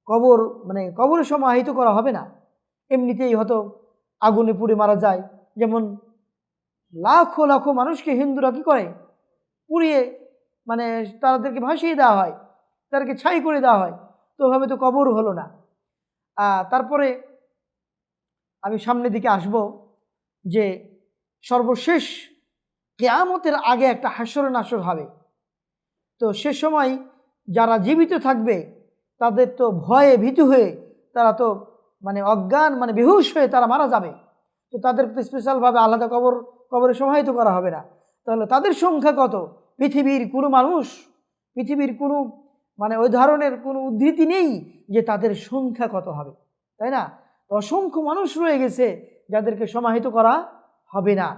Speaker 1: কবর মানে কবরে সমাহিত করা হবে না, এমনিতেই হয়তো আগুনে পুড়ে মারা যায়। যেমন লাখো লাখো মানুষকে হিন্দুরা কি করে, পুড়িয়ে মানে তাদেরকে ভাসিয়ে দেওয়া হয়, তাদেরকে ছাই করে দেওয়া হয়। তো ওভাবে তো কবর হলো না। তারপরে আমি সামনের দিকে আসব যে সর্বশেষ কিয়ামতের আগে একটা হাসর নাসর হবে। তো সে সময় যারা জীবিত থাকবে তাদের তো ভয়ে ভীতু হয়ে তারা তো মানে অজ্ঞান মানে বেহুশ হয়ে তারা মারা যাবে। তো তাদেরকে স্পেশালভাবে আলাদা কবরে সমাহিত করা হবে না। তাহলে তাদের সংখ্যা কত? পৃথিবীর কোনো মানুষ, পৃথিবীর কোনো মানে ওই ধরনের কোনো উদ্ধৃতি নেই যে তাদের সংখ্যা কত হবে, তাই না? তো অসংখ্য মানুষ রয়ে গেছে যাদেরকে সমাহিত করা হবে না।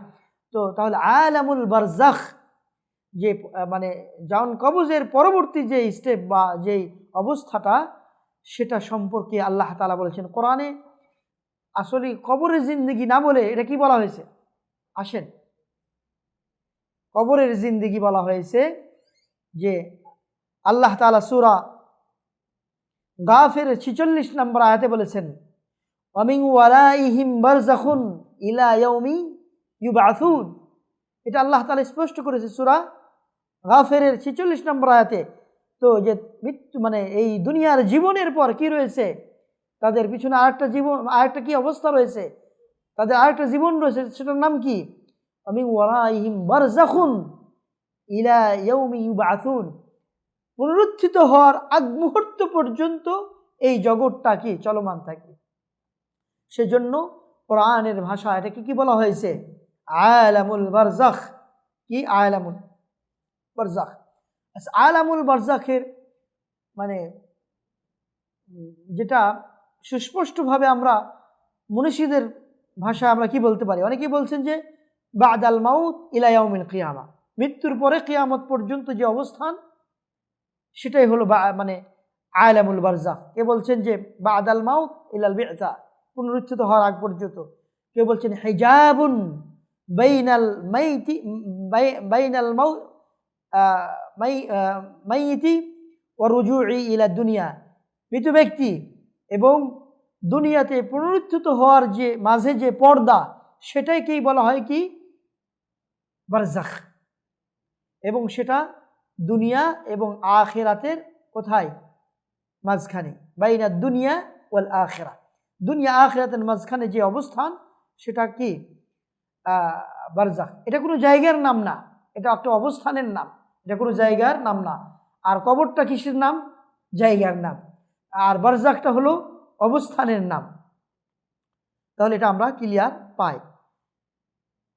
Speaker 1: তো তাহলে আলামুল বারজাখ যে মানে জাওন কবজের পরবর্তী যে স্টেপ বা যেই অবস্থাটা, সেটা সম্পর্কে আল্লাহ তাআলা বলেছেন কোরআনে। আসলে কবরের জিন্দেগি না বলে এটা কি বলা হয়েছে? আসেন, কবরের জিন্দেগি বলা হয়েছে যে আল্লাহ তাআলা সূরা গাফির 46 নম্বর আয়াতে বলেছেন ওয়ামিন ওয়ারাইহিম বারযাখুন ইলা ইয়াউমি ইউবআসুন। এটা আল্লাহ তাআলা স্পষ্ট করেছে সূরা গাফিরের 46 নম্বর আয়াতে। তো যে মৃত্যু মানে এই দুনিয়ার জীবনের পর কি রয়েছে, তাদের পিছনে আরেকটা জীবন, আরেকটা কি অবস্থা রয়েছে, তাদের আরেকটা জীবন রয়েছে, সেটার নাম কি? ওয়ামিন ওয়ারাইহিম বারযাখুন ইলা ইয়াউমি ইউবআসুন। পুনরুত্থিত হওয়ার আগ মুহূর্ত পর্যন্ত এই জগৎটা কি চলমান থাকে। সেজন্য কোরআনের ভাষা এটাকে কি বলা হয়েছে? আলামুল বারজাখ। কি আলামুল বারজাখ? আলামুল বারজাখের মানে যেটা সুস্পষ্টভাবে আমরা মনীষীদের ভাষায় আমরা কি বলতে পারি, অনেকেই বলছেন যে বাদাল মাউত ইলা ইয়াউমিল কিয়ামা, মৃত্যুর পরে কিয়ামত পর্যন্ত যে অবস্থান সেটাই হলো মানে আলামুল বারজাখ। কে বলছেন যে বাদাল মাউত ইলাল বি'সা, পুনরুত্থিত হওয়ার আগ পর্যন্ত। কেউ বলছেন হিজাবুন বাইনাল মাইতি বাইনাল মাইতি ওয়া রুজুই ইলা দুনিয়া, মৃত ব্যক্তি এবং দুনিয়াতে পুনরুত্থিত হওয়ার যে মাঝে যে পর্দা, সেটাইকেই বলা হয় কি? বারজাখ। এবং সেটা দুনিয়া এবং আখিরাতের কোথায়? মাঝখানে, বাইনা দুনিয়া ওয়াল আখিরা, দুনিয়া আখিরাতের মাঝখানে যে অবস্থান সেটা কি? বারজাখ। এটা কোনো জায়গার নাম না, এটা একটা অবস্থানের নাম, এটা কোনো জায়গার নাম না। আর কবরটা কিসের নাম? জায়গার নাম। আর বারজাখটা হলো অবস্থানের নাম। তাহলে এটা আমরা ক্লিয়ার পাই।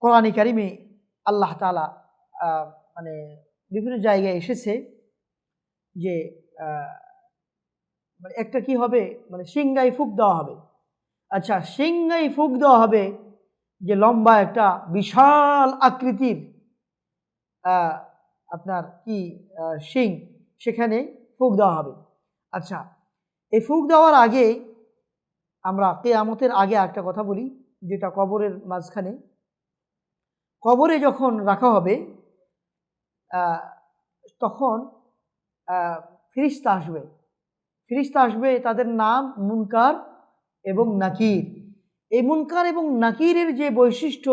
Speaker 1: কোরআনে কারিমে আল্লাহ তাআলা মানে বিভিন্ন জায়গায় এসেছে যে মানে একটা কি হবে, মানে সিংগায় ফুঁক দেওয়া হবে। আচ্ছা, সিংগায় ফুঁক দেওয়া হবে যে লম্বা একটা বিশাল আকৃতির আপনার কি শিং, সেখানে ফুঁক দেওয়া হবে। আচ্ছা, এই ফুঁক দেওয়ার আগে আমরা কিয়ামতের আগে একটা কথা বলি, যেটা কবরের মাঝখানে, কবরে যখন রাখা হবে তখন ফেরেশতা আসবে। ফেরেশতা আসবে, তাদের নাম মুনকার এবং নাকির। এই মুনকার এবং নাকিরের যে বৈশিষ্ট্য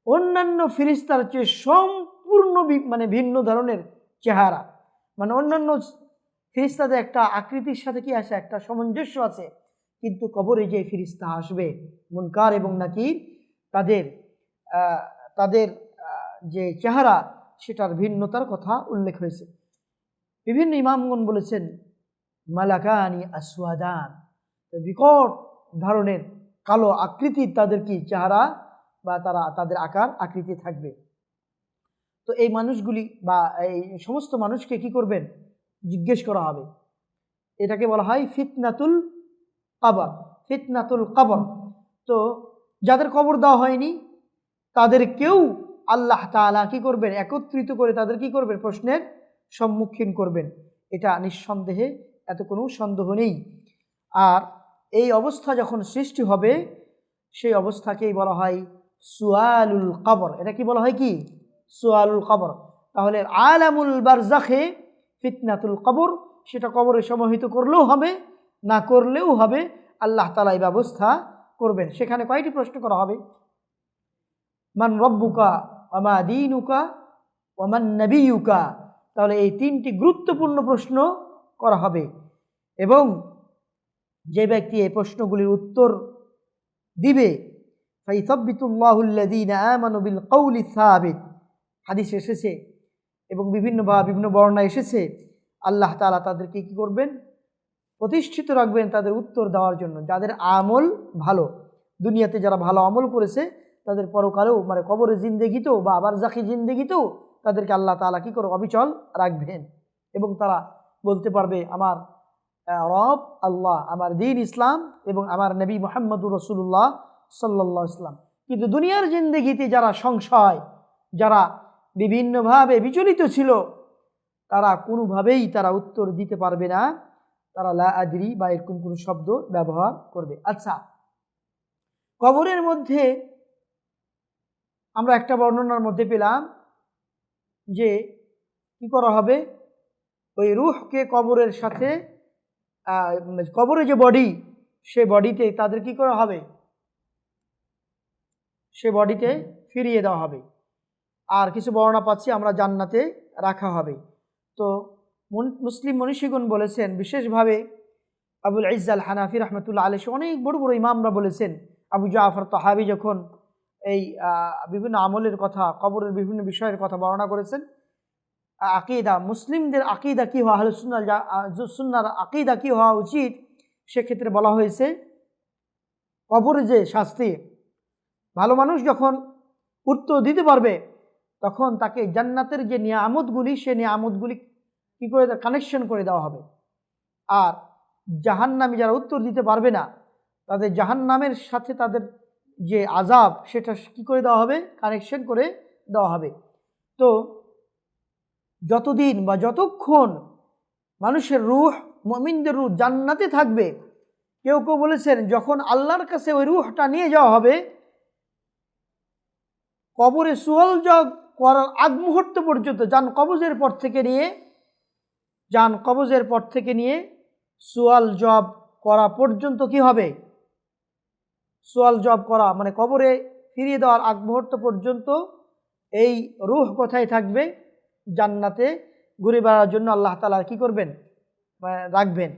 Speaker 1: অন্যান্য ফেরেশতার চেয়ে সম্পূর্ণ মানে ভিন্ন ধরনের চেহারা, মানে অন্যান্য ফেরেশতাদের একটা আকৃতির সাথে কি আছে, একটা সামঞ্জস্য আছে, কিন্তু কবরে যে ফেরেশতা আসবে মুনকার এবং নাকির, তাদের তাদের যে চেহারা সেটার ভিন্নতার কথা উল্লেখ হয়েছে। বিভিন্ন ইমামগণ বলেছেন মালাকানি আসওয়াদান, বিকট ধরনের কালো আকৃতির তাদের কি চেহারা বা তাদের আকার আকৃতি থাকবে। তো এই মানুষগুলি বা এই সমস্ত মানুষকে কি করবেন, জিজ্ঞেস করা হবে। এটাকে বলা হয় ফিতনাতুল কবর। ফিতনাতুল কবর। তো যাদের কবর দেওয়া হয়নি তাদেরকেও আল্লাহ তাআলা কি করবেন, একত্রিত করে তাদের কি করবেন, প্রশ্নের সম্মুখীন করবেন। এটা নিঃসন্দেহে, এত কোনো সন্দেহ নেই। আর এই অবস্থা যখন সৃষ্টি হবে সেই অবস্থাকেই বলা হয় সুআলুল কবর। এটা কি বলা হয়, কি সুআলুল কবর। তাহলে আলামুল বারজাখে ফিতনাতুল কবর, সেটা কবরে সমাহিত করলেও হবে, না করলেও হবে, আল্লাহ তাআলা এই ব্যবস্থা করবেন। সেখানে কয়টি প্রশ্ন করা হবে, মান রব্বুকা ওয়া মা দীনুকা ওয়া মান নবিয়ুকা। তাহলে এই তিনটি গুরুত্বপূর্ণ প্রশ্ন করা হবে এবং যে ব্যক্তি এই প্রশ্নগুলির উত্তর দিবে ফাইসাব্বিতুল্লাহুল্লাযীনা আমানু বিল কওলি সাবিত, হাদিসে এসেছে এবং বিভিন্ন বর্ণনা এসেছে, আল্লাহ তাআলা তাদেরকে কি করবেন, প্রতিষ্ঠিত রাখবেন তাদের উত্তর দেওয়ার জন্য। যাদের আমল ভালো, দুনিয়াতে যারা ভালো আমল করেছে তাদের পরকালেও মানে কবরের জিন্দেগিতেও বা বারজাখি জিন্দেগিতেও তাদেরকে আল্লাহ তাআলা কি করে অবিচল রাখবেন এবং তারা বলতে পারবে আমার রব আল্লাহ, আমার দ্বীন ইসলাম এবং আমার নবী মুহাম্মদুর রাসূলুল্লাহ সাল্লাল্লাহু আলাইহি ওয়াসাল্লাম। কিন্তু দুনিয়ার জিন্দেগিতে যারা সংশয়, যারা বিভিন্নভাবে বিচলিত ছিল, তারা কোনোভাবেই তারা উত্তর দিতে পারবে না, তারা লা আদরি বা এরকম কোনো শব্দ ব্যবহার করবে। আচ্ছা, কবরের মধ্যে আমরা একটা বর্ণনার মধ্যে পেলাম যে কি করা হবে, ওই রূহকে কবরের সাথে কবরে যে বডি, সে বডিতে তাদের কি করা হবে, সে বডিতে ফিরিয়ে দেওয়া হবে। আর কিছু বর্ণনা পাচ্ছি আমরা জান্নাতে রাখা হবে। তো মুসলিম মনীষীগণ বলেছেন, বিশেষভাবে আবুল ইজ্জাল হানাফি রহমতুল্লাহ আলাইহি, অনেক বড় বড় ইমামরা বলেছেন, আবু জাফর তাহাবি যখন এই বিভিন্ন আমলের কথা, কবরের বিভিন্ন বিষয়ের কথা বর্ণনা করেছেন, আকিদা, মুসলিমদের আকিদা কী হওয়া, আহলুস সুন্নাহর আকিদা কী হওয়া উচিত, সেক্ষেত্রে বলা হয়েছে কবরে যে শাস্তি, ভালো মানুষ যখন উত্তর দিতে পারবে তখন তাকে জান্নাতের যে নিয়ামতগুলি, সে নিয়ামতগুলি কী করে কানেকশন করে দেওয়া হবে। আর জাহান্নামী যারা উত্তর দিতে পারবে না, তাদের জাহান্নামের সাথে তাদের যে আযাব, সেটা কী করে দেওয়া হবে, কানেকশন করে দেওয়া হবে। তো যতদিন বা যতক্ষণ মানুষের রূহ, মুমিনদের রূহ জান্নাতে থাকবে, কেউ কেউ বলেছেন যখন আল্লাহর কাছে ওই রূহটা নিয়ে যাওয়া হবে, কবরে সুয়াল জব করার আগ মুহূর্ত পর্যন্ত, যান কবজের পর থেকে নিয়ে সুয়াল জব করা পর্যন্ত কি হবে, সুয়াল জব করা মানে কবরে ফিরিয়ে দেওয়ার আগ মুহূর্ত পর্যন্ত এই রূহ কোথায় থাকবে, জান্নাতে ঘুরে বেড়ার জন্য আল্লাহ তাআলা কি করবেন, রাখবেন।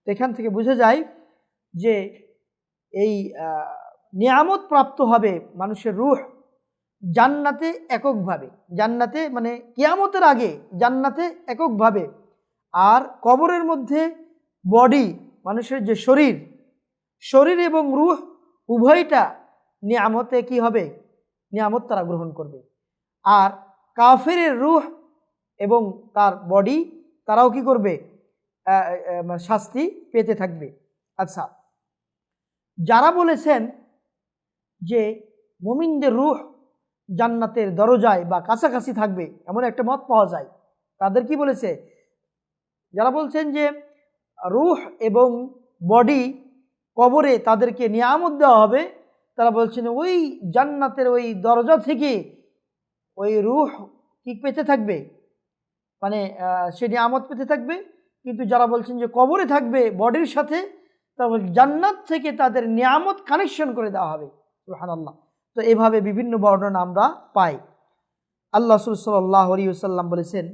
Speaker 1: তো এখান থেকে বোঝা যায় যে এই নিয়ামত প্রাপ্ত হবে মানুষের রূহ জান্নাতে এককভাবে, জান্নাতে মানে কিয়ামতের আগে জান্নাতে এককভাবে, আর কবরের মধ্যে বডি, মানুষের যে শরীর এবং রূহ উভয়টা নিয়ামতে কি হবে, নিয়ামত তারা গ্রহণ করবে। আর কাফেরের রূহ এবং তার বডি তারাও কি করবে, শাস্তি পেতে থাকবে। আচ্ছা, যারা বলেছেন যে মুমিনদের রূহ জান্নাতের দরজায় বা কাছাকাছি থাকবে, এমন একটা মত পাওয়া যায়, তাদের কি বলেছে, যারা বলছেন যে রূহ এবং বডি কবরে তাদেরকে নিয়ামত দেওয়া হবে, তারা বলছেন ওই জান্নাতের ওই দরজা থেকে ওই রূহ কি পেতে থাকবে, মানে সে নিয়ামত পেতে থাকবে। কিন্তু যারা বলছেন যে কবরে থাকবে বডির সাথে, তারপর জান্নাত থেকে তাদের নিয়ামত কানেকশন করে দেওয়া হবে। সুবহানাল্লাহ। তো এভাবে বিভিন্ন বর্ণনা আমরা পাই। আল্লাহ সাল্লাল্লাহু আলাইহি ওয়াসাল্লাম বলেছেন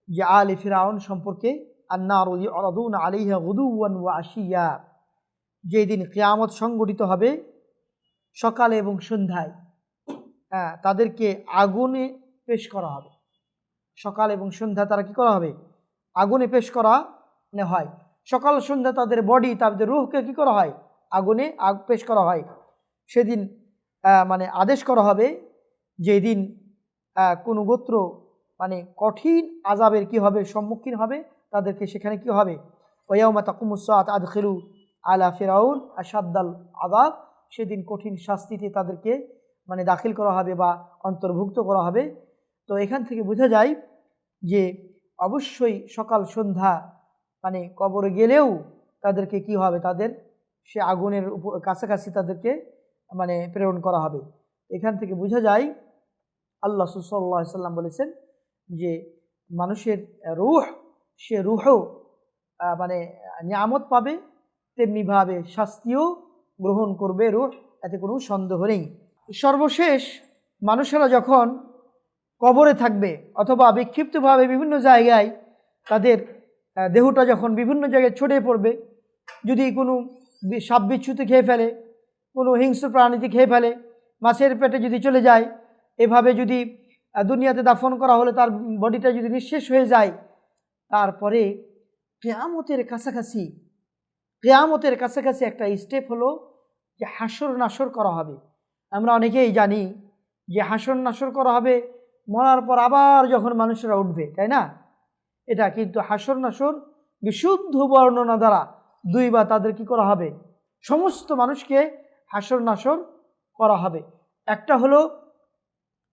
Speaker 1: যে আলে ফিরাউন সম্পর্কে, আন্নারু ইউরাদুনা আলাইহা গুদুওয়ান ওয়া আশিয়া, যেদিন কিয়ামত সংঘটিত হবে সকালে এবং সন্ধ্যায়, তাদেরকে আগুনে পেশ করা হবে। সকাল এবং সন্ধ্যা তারা কি করা হবে, আগুনে পেশ করা হয়। সকাল সন্ধ্যা তাদের বডি, তাদের রূহকে কি করা হয়, আগুনে পেশ করা হয়। সেদিন মানে আদেশ করা হবে, যেদিন কোনো গোত্র মানে কঠিন আযাবের কি হবে, সম্মুখীন হবে, তাদেরকে সেখানে কি হবে, ওয়ায়াউমা তাকুমুস সাআত আদখিলু আলা ফিরাউন আশাদ্দাল আযাব, সেদিন কঠিন শাস্তিতে তাদেরকে মানে দাখিল করা হবে বা অন্তর্ভুক্ত করা হবে। তো এখান থেকে বোঝা যায় যে অবশ্যই সকাল সন্ধ্যা মানে কবরে গেলেও তাদেরকে কি হবে, তাদের সে আগুনের কাছাকাছি তাদেরকে মানে প্রেরণ করা হবে। এখান থেকে বোঝা যায় আল্লাহ সাল্লাল্লাহু আলাইহি ওয়াসাল্লাম বলেছেন যে মানুষের রূহ, সে রূহও মানে নিয়ামত পাবে, তেমনিভাবে শাস্তিও গ্রহণ করবে রূহ, এতে কোনো সন্দেহ নেই। সর্বশেষ মানুষেরা যখন কবরে থাকবে অথবা বিক্ষিপ্তভাবে বিভিন্ন জায়গায় তাদের দেহটা যখন বিভিন্ন জায়গায় ছড়িয়ে পড়বে, যদি কোনো সাপ বিচ্ছুতে খেয়ে ফেলে, কোনো হিংস্র প্রাণীতে খেয়ে ফেলে, মাছের পেটে যদি চলে যায়, এভাবে যদি দুনিয়াতে দাফন করা হলে তার বডিটা যদি নিঃশেষ হয়ে যায়, তারপরে কিয়ামতের কাছাকাছি একটা স্টেপ হলো যে হাসর নাসর করা হবে। আমরা অনেকেই জানি যে হাসর নাসর করা হবে মরার পর আবার যখন মানুষেরা উঠবে, তাই না? এটা কিন্তু হাসর নাসর বিশুদ্ধ বর্ণনা দ্বারা দুইবার তাদের কি করা হবে, সমস্ত মানুষকে হাসর নাসর করা হবে। একটা হলো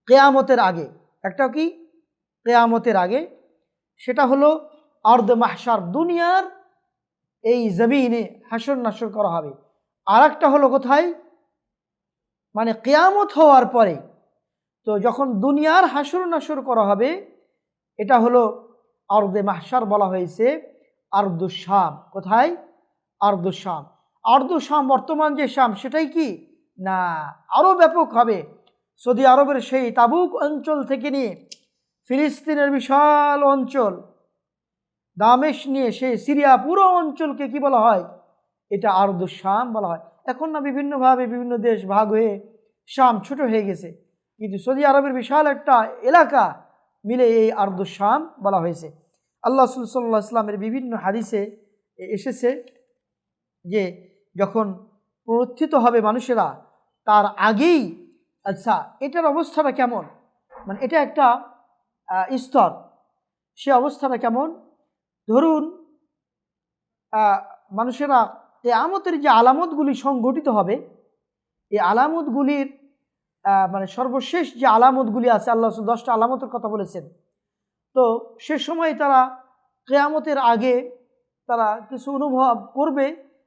Speaker 1: কিয়ামতের আগে, একটা কি কিয়ামতের আগে, সেটা হলো আরদ মাহশার, দুনিয়ার এই জমিনে হাসর নাসর করা হবে। আর একটা হলো কোথায়, মানে কিয়ামত হওয়ার পরে, তো যখন দুনিয়ার হাসর নাসর করা হবে, এটা হলো আরদে মাহশার বলা হয়েছে আরদুশ শাম। কোথায়? আরদুশ শাম। আরদুশ শাম বর্তমান যে শাম, সেটাই কি না, আরও ব্যাপক হবে। সৌদি আরবের সেই তাবুক অঞ্চল থেকে নিয়ে ফিলিস্তিনের বিশাল অঞ্চল, দামেশ নিয়ে সেই সিরিয়া পুরো অঞ্চলকে কি বলা হয়, এটা আরদুশ শাম বলা হয়। এখন না বিভিন্নভাবে বিভিন্ন দেশ ভাগ হয়ে শাম ছোট হয়ে গেছে, কিন্তু সৌদি আরবের বিশাল একটা এলাকা মিলে এই আরদুশ শাম বলা হয়েছে। আল্লাহ সাল্লাল্লাহু আলাইহি ওয়াসাল্লামের বিভিন্ন হাদিসে এসেছে যে যখন পুনরুত্থিত হবে মানুষেরা, তার আগেই, আচ্ছা এটার অবস্থাটা কেমন, মানে এটা একটা স্তর, সে অবস্থাটা কেমন, ধরুন মানুষেরা কিয়ামতের যে আলামতগুলি সংঘটিত হবে, এই আলামতগুলির মানে সর্বশেষ যে আলামতগুলি আছে, আল্লাহ 10টা আলামতের কথা বলেছেন। তো সে সময় তারা কিয়ামতের আগে তারা কিছু অনুভব করবে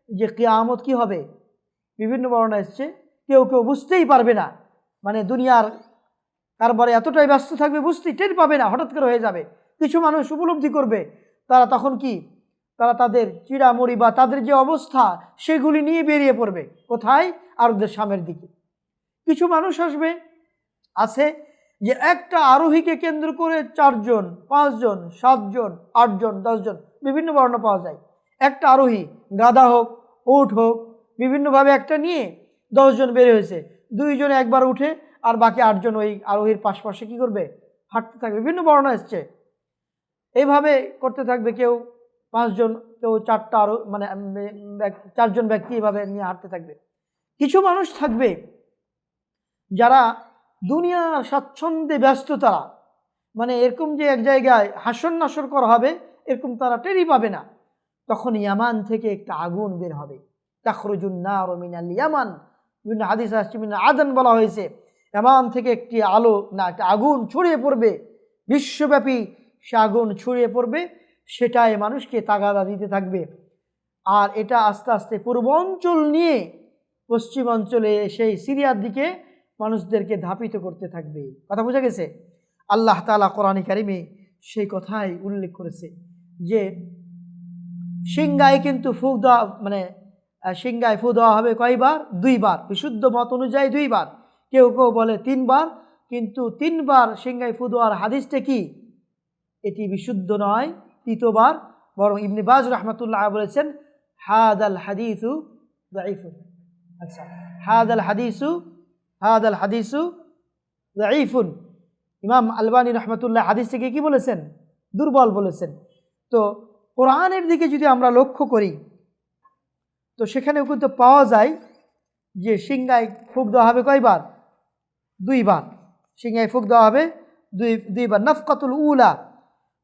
Speaker 1: যে কিয়ামত কি হবে। বিভিন্ন বর্ণনা এসছে, কেউ কেউ বুঝতেই পারবে না, মানে দুনিয়ার কারবারে এতটাই ব্যস্ত থাকবে, বুঝতেই টের পাবে না, হঠাৎ করে হয়ে যাবে। কিছু মানুষ উপলব্ধি করবে, তারা তখন কি, তারা তাদের চিড়ামুড়ি বা তাদের যে অবস্থা সেগুলি নিয়ে বেরিয়ে পড়বে কোথায়, আরদের সামের দিকে। কিছু মানুষ আছে যে একটা আরোহীকে কেন্দ্র করে 4 জন 5 জন 7 জন 8 জন 10 জন বিভিন্ন বর্ণ পাওয়া যায়। একটা আরোহী, গাধা হোক উট হোক, বিভিন্নভাবে একটা নিয়ে 10 জন বের হয়েছে, 2 জন একবার উঠে আর বাকি 8 জন ওই আরোহীর পাশে কি করবে, হাঁটতে থাকবে। বিভিন্ন বর্ণ এসছে, এইভাবে করতে থাকবে। কেউ 5 জন, কেউ 4টা আরো মানে 4 জন ব্যক্তি এভাবে নিয়ে হাঁটতে থাকবে। কিছু মানুষ থাকবে যারা দুনিয়ার স্বাচ্ছন্দ্যে ব্যস্ত তারা, মানে এরকম যে এক জায়গায় হাসর নাসর করা হবে এরকম তারা টেরই পাবে না। তখন ইয়ামান থেকে একটা আগুন বের হবে, তাখরুজুন নার মিনাল ইয়ামান, বিভিন্ন হাদিস আসছে মিনাল আদান বলা হয়েছে, ইয়ামান থেকে একটি আলো না একটা আগুন ছড়িয়ে পড়বে, বিশ্বব্যাপী সে আগুন ছড়িয়ে পড়বে, সেটাই মানুষকে তাগাদা দিতে থাকবে। আর এটা আস্তে আস্তে পূর্বাঞ্চল নিয়ে পশ্চিমাঞ্চলে সেই সিরিয়ার দিকে মানুষদেরকে ধাপিত করতে থাকবে। কথা বোঝা গেছে? আল্লাহ তাআলা কোরআনে কারিমে সেই কথাই উল্লেখ করেছে যে সিংগায় কিন্তু ফু দেওয়া, মানে সিংগায় ফু দেওয়া হবে কয়বার? 2 বার। বিশুদ্ধ মত অনুযায়ী 2 বার, কেউ কেউ বলে 3 বার, কিন্তু 3 বার সিংগায় ফু দেওয়ার হাদিসটা কি? এটি বিশুদ্ধ নয়, 3য় বার, বরং ইবনে বাজ রাহমাতুল্লাহ বলেছেন হাদাল হাদিসু দাঈফুন। আচ্ছা, হাদাল হাদিসু দাঈফুন। ইমাম আলবানী রাহমাতুল্লাহ হাদিসটিকে কি বলেছেন? দুর্বল বলেছেন। তো কোরআনের দিকে যদি আমরা লক্ষ্য করি তো সেখানেও কিন্তু পাওয়া যায় যে সিংগায় ফুঁক দেওয়া হবে কয়বার? 2 বার। সিংগায় ফুঁক দেওয়া হবে 2 বার। নাফকাতুল উলা,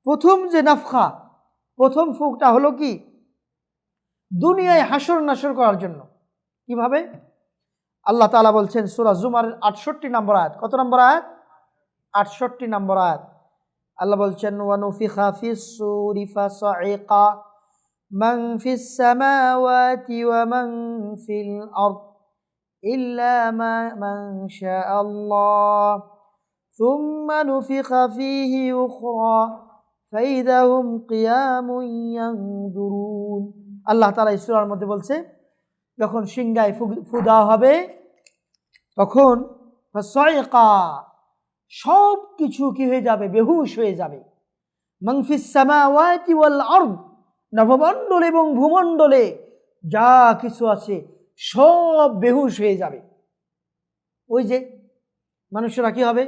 Speaker 1: প্রথম যে নাফখা, প্রথম ফুঁকটা হলো কি? দুনিয়ায় হাসর নাসর করার জন্য। কিভাবে? আল্লাহ তাআলা বলছেন সূরা জুমারের 68 নম্বর আয়াত। কত নম্বর আয়াত? 68 নম্বর আয়াত। আল্লাহ বলছেন ওয়া নুফিখা ফিস সূরি ফাসাইকা মান ফিস সামাওয়াতি ওয়া মান ফিল আরদ ইল্লা মান শাআল্লাহ সুম্মা নুফিখা ফীহি উখরা ফাইদা হুম কিয়ামুন ইয়ানজুরুন। আল্লাহ তাআলা এই সূরার মধ্যে বলছে যখন সিংগায় ফু দেওয়া হবে তখন ফাসাইকা, সব কিছু কি হয়ে যাবে? বেহুশ হয়ে যাবে। মান ফিস সামাওয়াতি ওয়াল আরদ, নভমণ্ডল এবং ভূমণ্ডলে যা কিছু আছে সব বেহুশ হয়ে যাবে। ওই যে মানুষেরা কি হবে,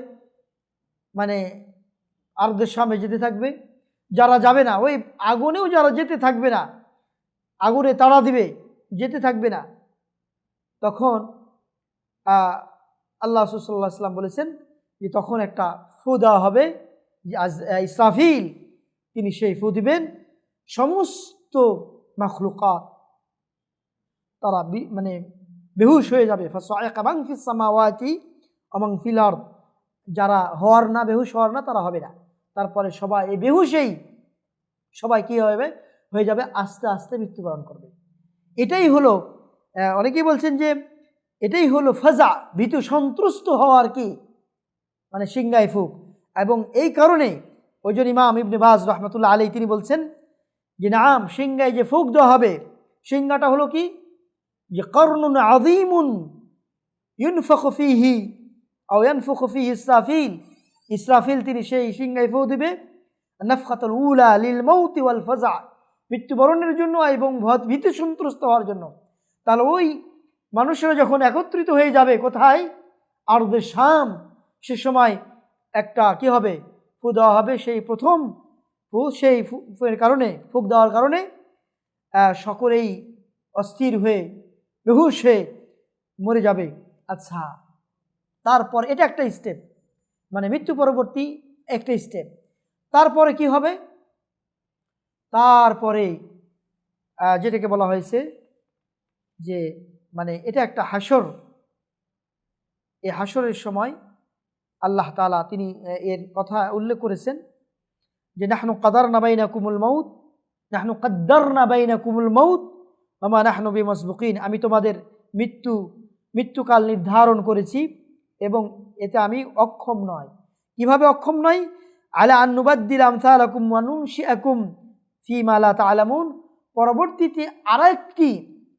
Speaker 1: মানে আরদের সামনে যেতে থাকবে, যারা যাবে না, ওই আগুনেও যারা যেতে থাকবে না, আগুনে তাড়া দিবে, যেতে থাকবে না, তখন আল্লাহ রাসূল সাল্লাল্লাহু আলাইহি ওয়াসাল্লাম বলেছেন যে তখন একটা ফু দেওয়া হবে, যে ইসরাফিল তিনি সেই ফু দিবেন, সমস্ত মাখলুকাত তারা মানে বেহুশ হয়ে যাবে। ফাসাইকা মান ফিস সামাওয়াতি ওয়া মান ফিল আরদ, যারা হওয়ার না, বেহুশ হওয়ার না, তারা হবে না। তারপরে সবাই এই বেহুশেই সবাই কি হয়ে যাবে? আস্তে আস্তে মৃত্যুবরণ করবে। এটাই হলো, অনেকেই বলছেন যে এটাই হলো ফাজা, ভীতু সন্ত্রস্ত হওয়ার কি মানে সিংগায় ফুক। এবং এই কারণে ওই জন্য ইমাম ইবনে বাজ রাহমাতুল্লাহ আলাইহি তিনি বলছেন যে নাম সিংগায় যে ফুক দেওয়া হবে, সিংগাটা হলো কি? যে কর্নুন আযীমুন ইউনফাখু ফীহি আও ইয়ানফুখু ফীহি ইসরাফিল, ইসরাফিল তিনি সেই সিংগায় ফু দিবে নাফখাতুল উলা লিল মাউতি ওয়াল ফাজা, মৃত্যুবরণের জন্য এবং ভীতি সন্ত্রস্ত হওয়ার জন্য। তাহলে ওই মানুষেরা যখন একত্রিত হয়ে যাবে কোথায়? আরদে শাম, সে সময় একটা কি হবে? ফু দেওয়া হবে, সেই প্রথম ফু, সেই ফুয়ের কারণে, ফুক দেওয়ার কারণে সকলেই অস্থির হয়ে বেহুশ হয়ে মরে যাবে। আচ্ছা, তারপর এটা একটা স্টেপ, মানে মৃত্যু পরবর্তী একটা স্টেপ। তারপরে কি হবে? তারপরে যেটাকে বলা হয়েছে যে মানে এটা একটা হাসর। এই হাসরের সময় আল্লাহ তাআলা তিনি এর কথা উল্লেখ করেছেন যে নাহনু কাদারনা বাইনাকুমুল মাউত, নাহনু কাদ্দারনা বাইনাকুমুল মাউত ওয়া মা নাহনু বিমাসবুকিন, আমি তোমাদের মৃত্যুকাল নির্ধারণ করেছি এবং এতে আমি অক্ষম নয়। কিভাবে অক্ষম নয়? আলা আন নুবাদদিল আমসালাকুম ওয়া নুনশিআকুম ফীমা লা তা'লামুন, পরবর্তীতে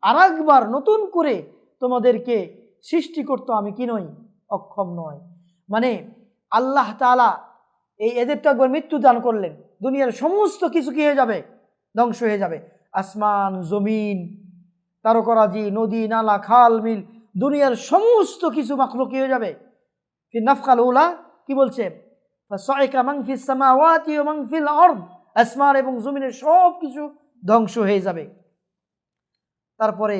Speaker 1: আরেকবার নতুন করে তোমাদেরকে সৃষ্টি করতে আমি কি নই? অক্ষম নয়। মানে আল্লাহ তাআলা এদের তো একবার মৃত্যু দান করলেন, দুনিয়ার সমস্ত কিছু কি হয়ে যাবে? ধ্বংস হয়ে যাবে। আসমান, জমিন, তারকারাজি, নদী, নালা, খাল, বিল, দুনিয়ার সমস্ত কিছু মাখলুক কি হয়ে যাবে? ফিন নাফখাল উলা কি বলছে? ফাসাইকা মান ফিস সামাওয়াতি ওয়া মান ফিল আরদ, আসমান এবং জমিনের সব কিছু ধ্বংস হয়ে যাবে। তারপরে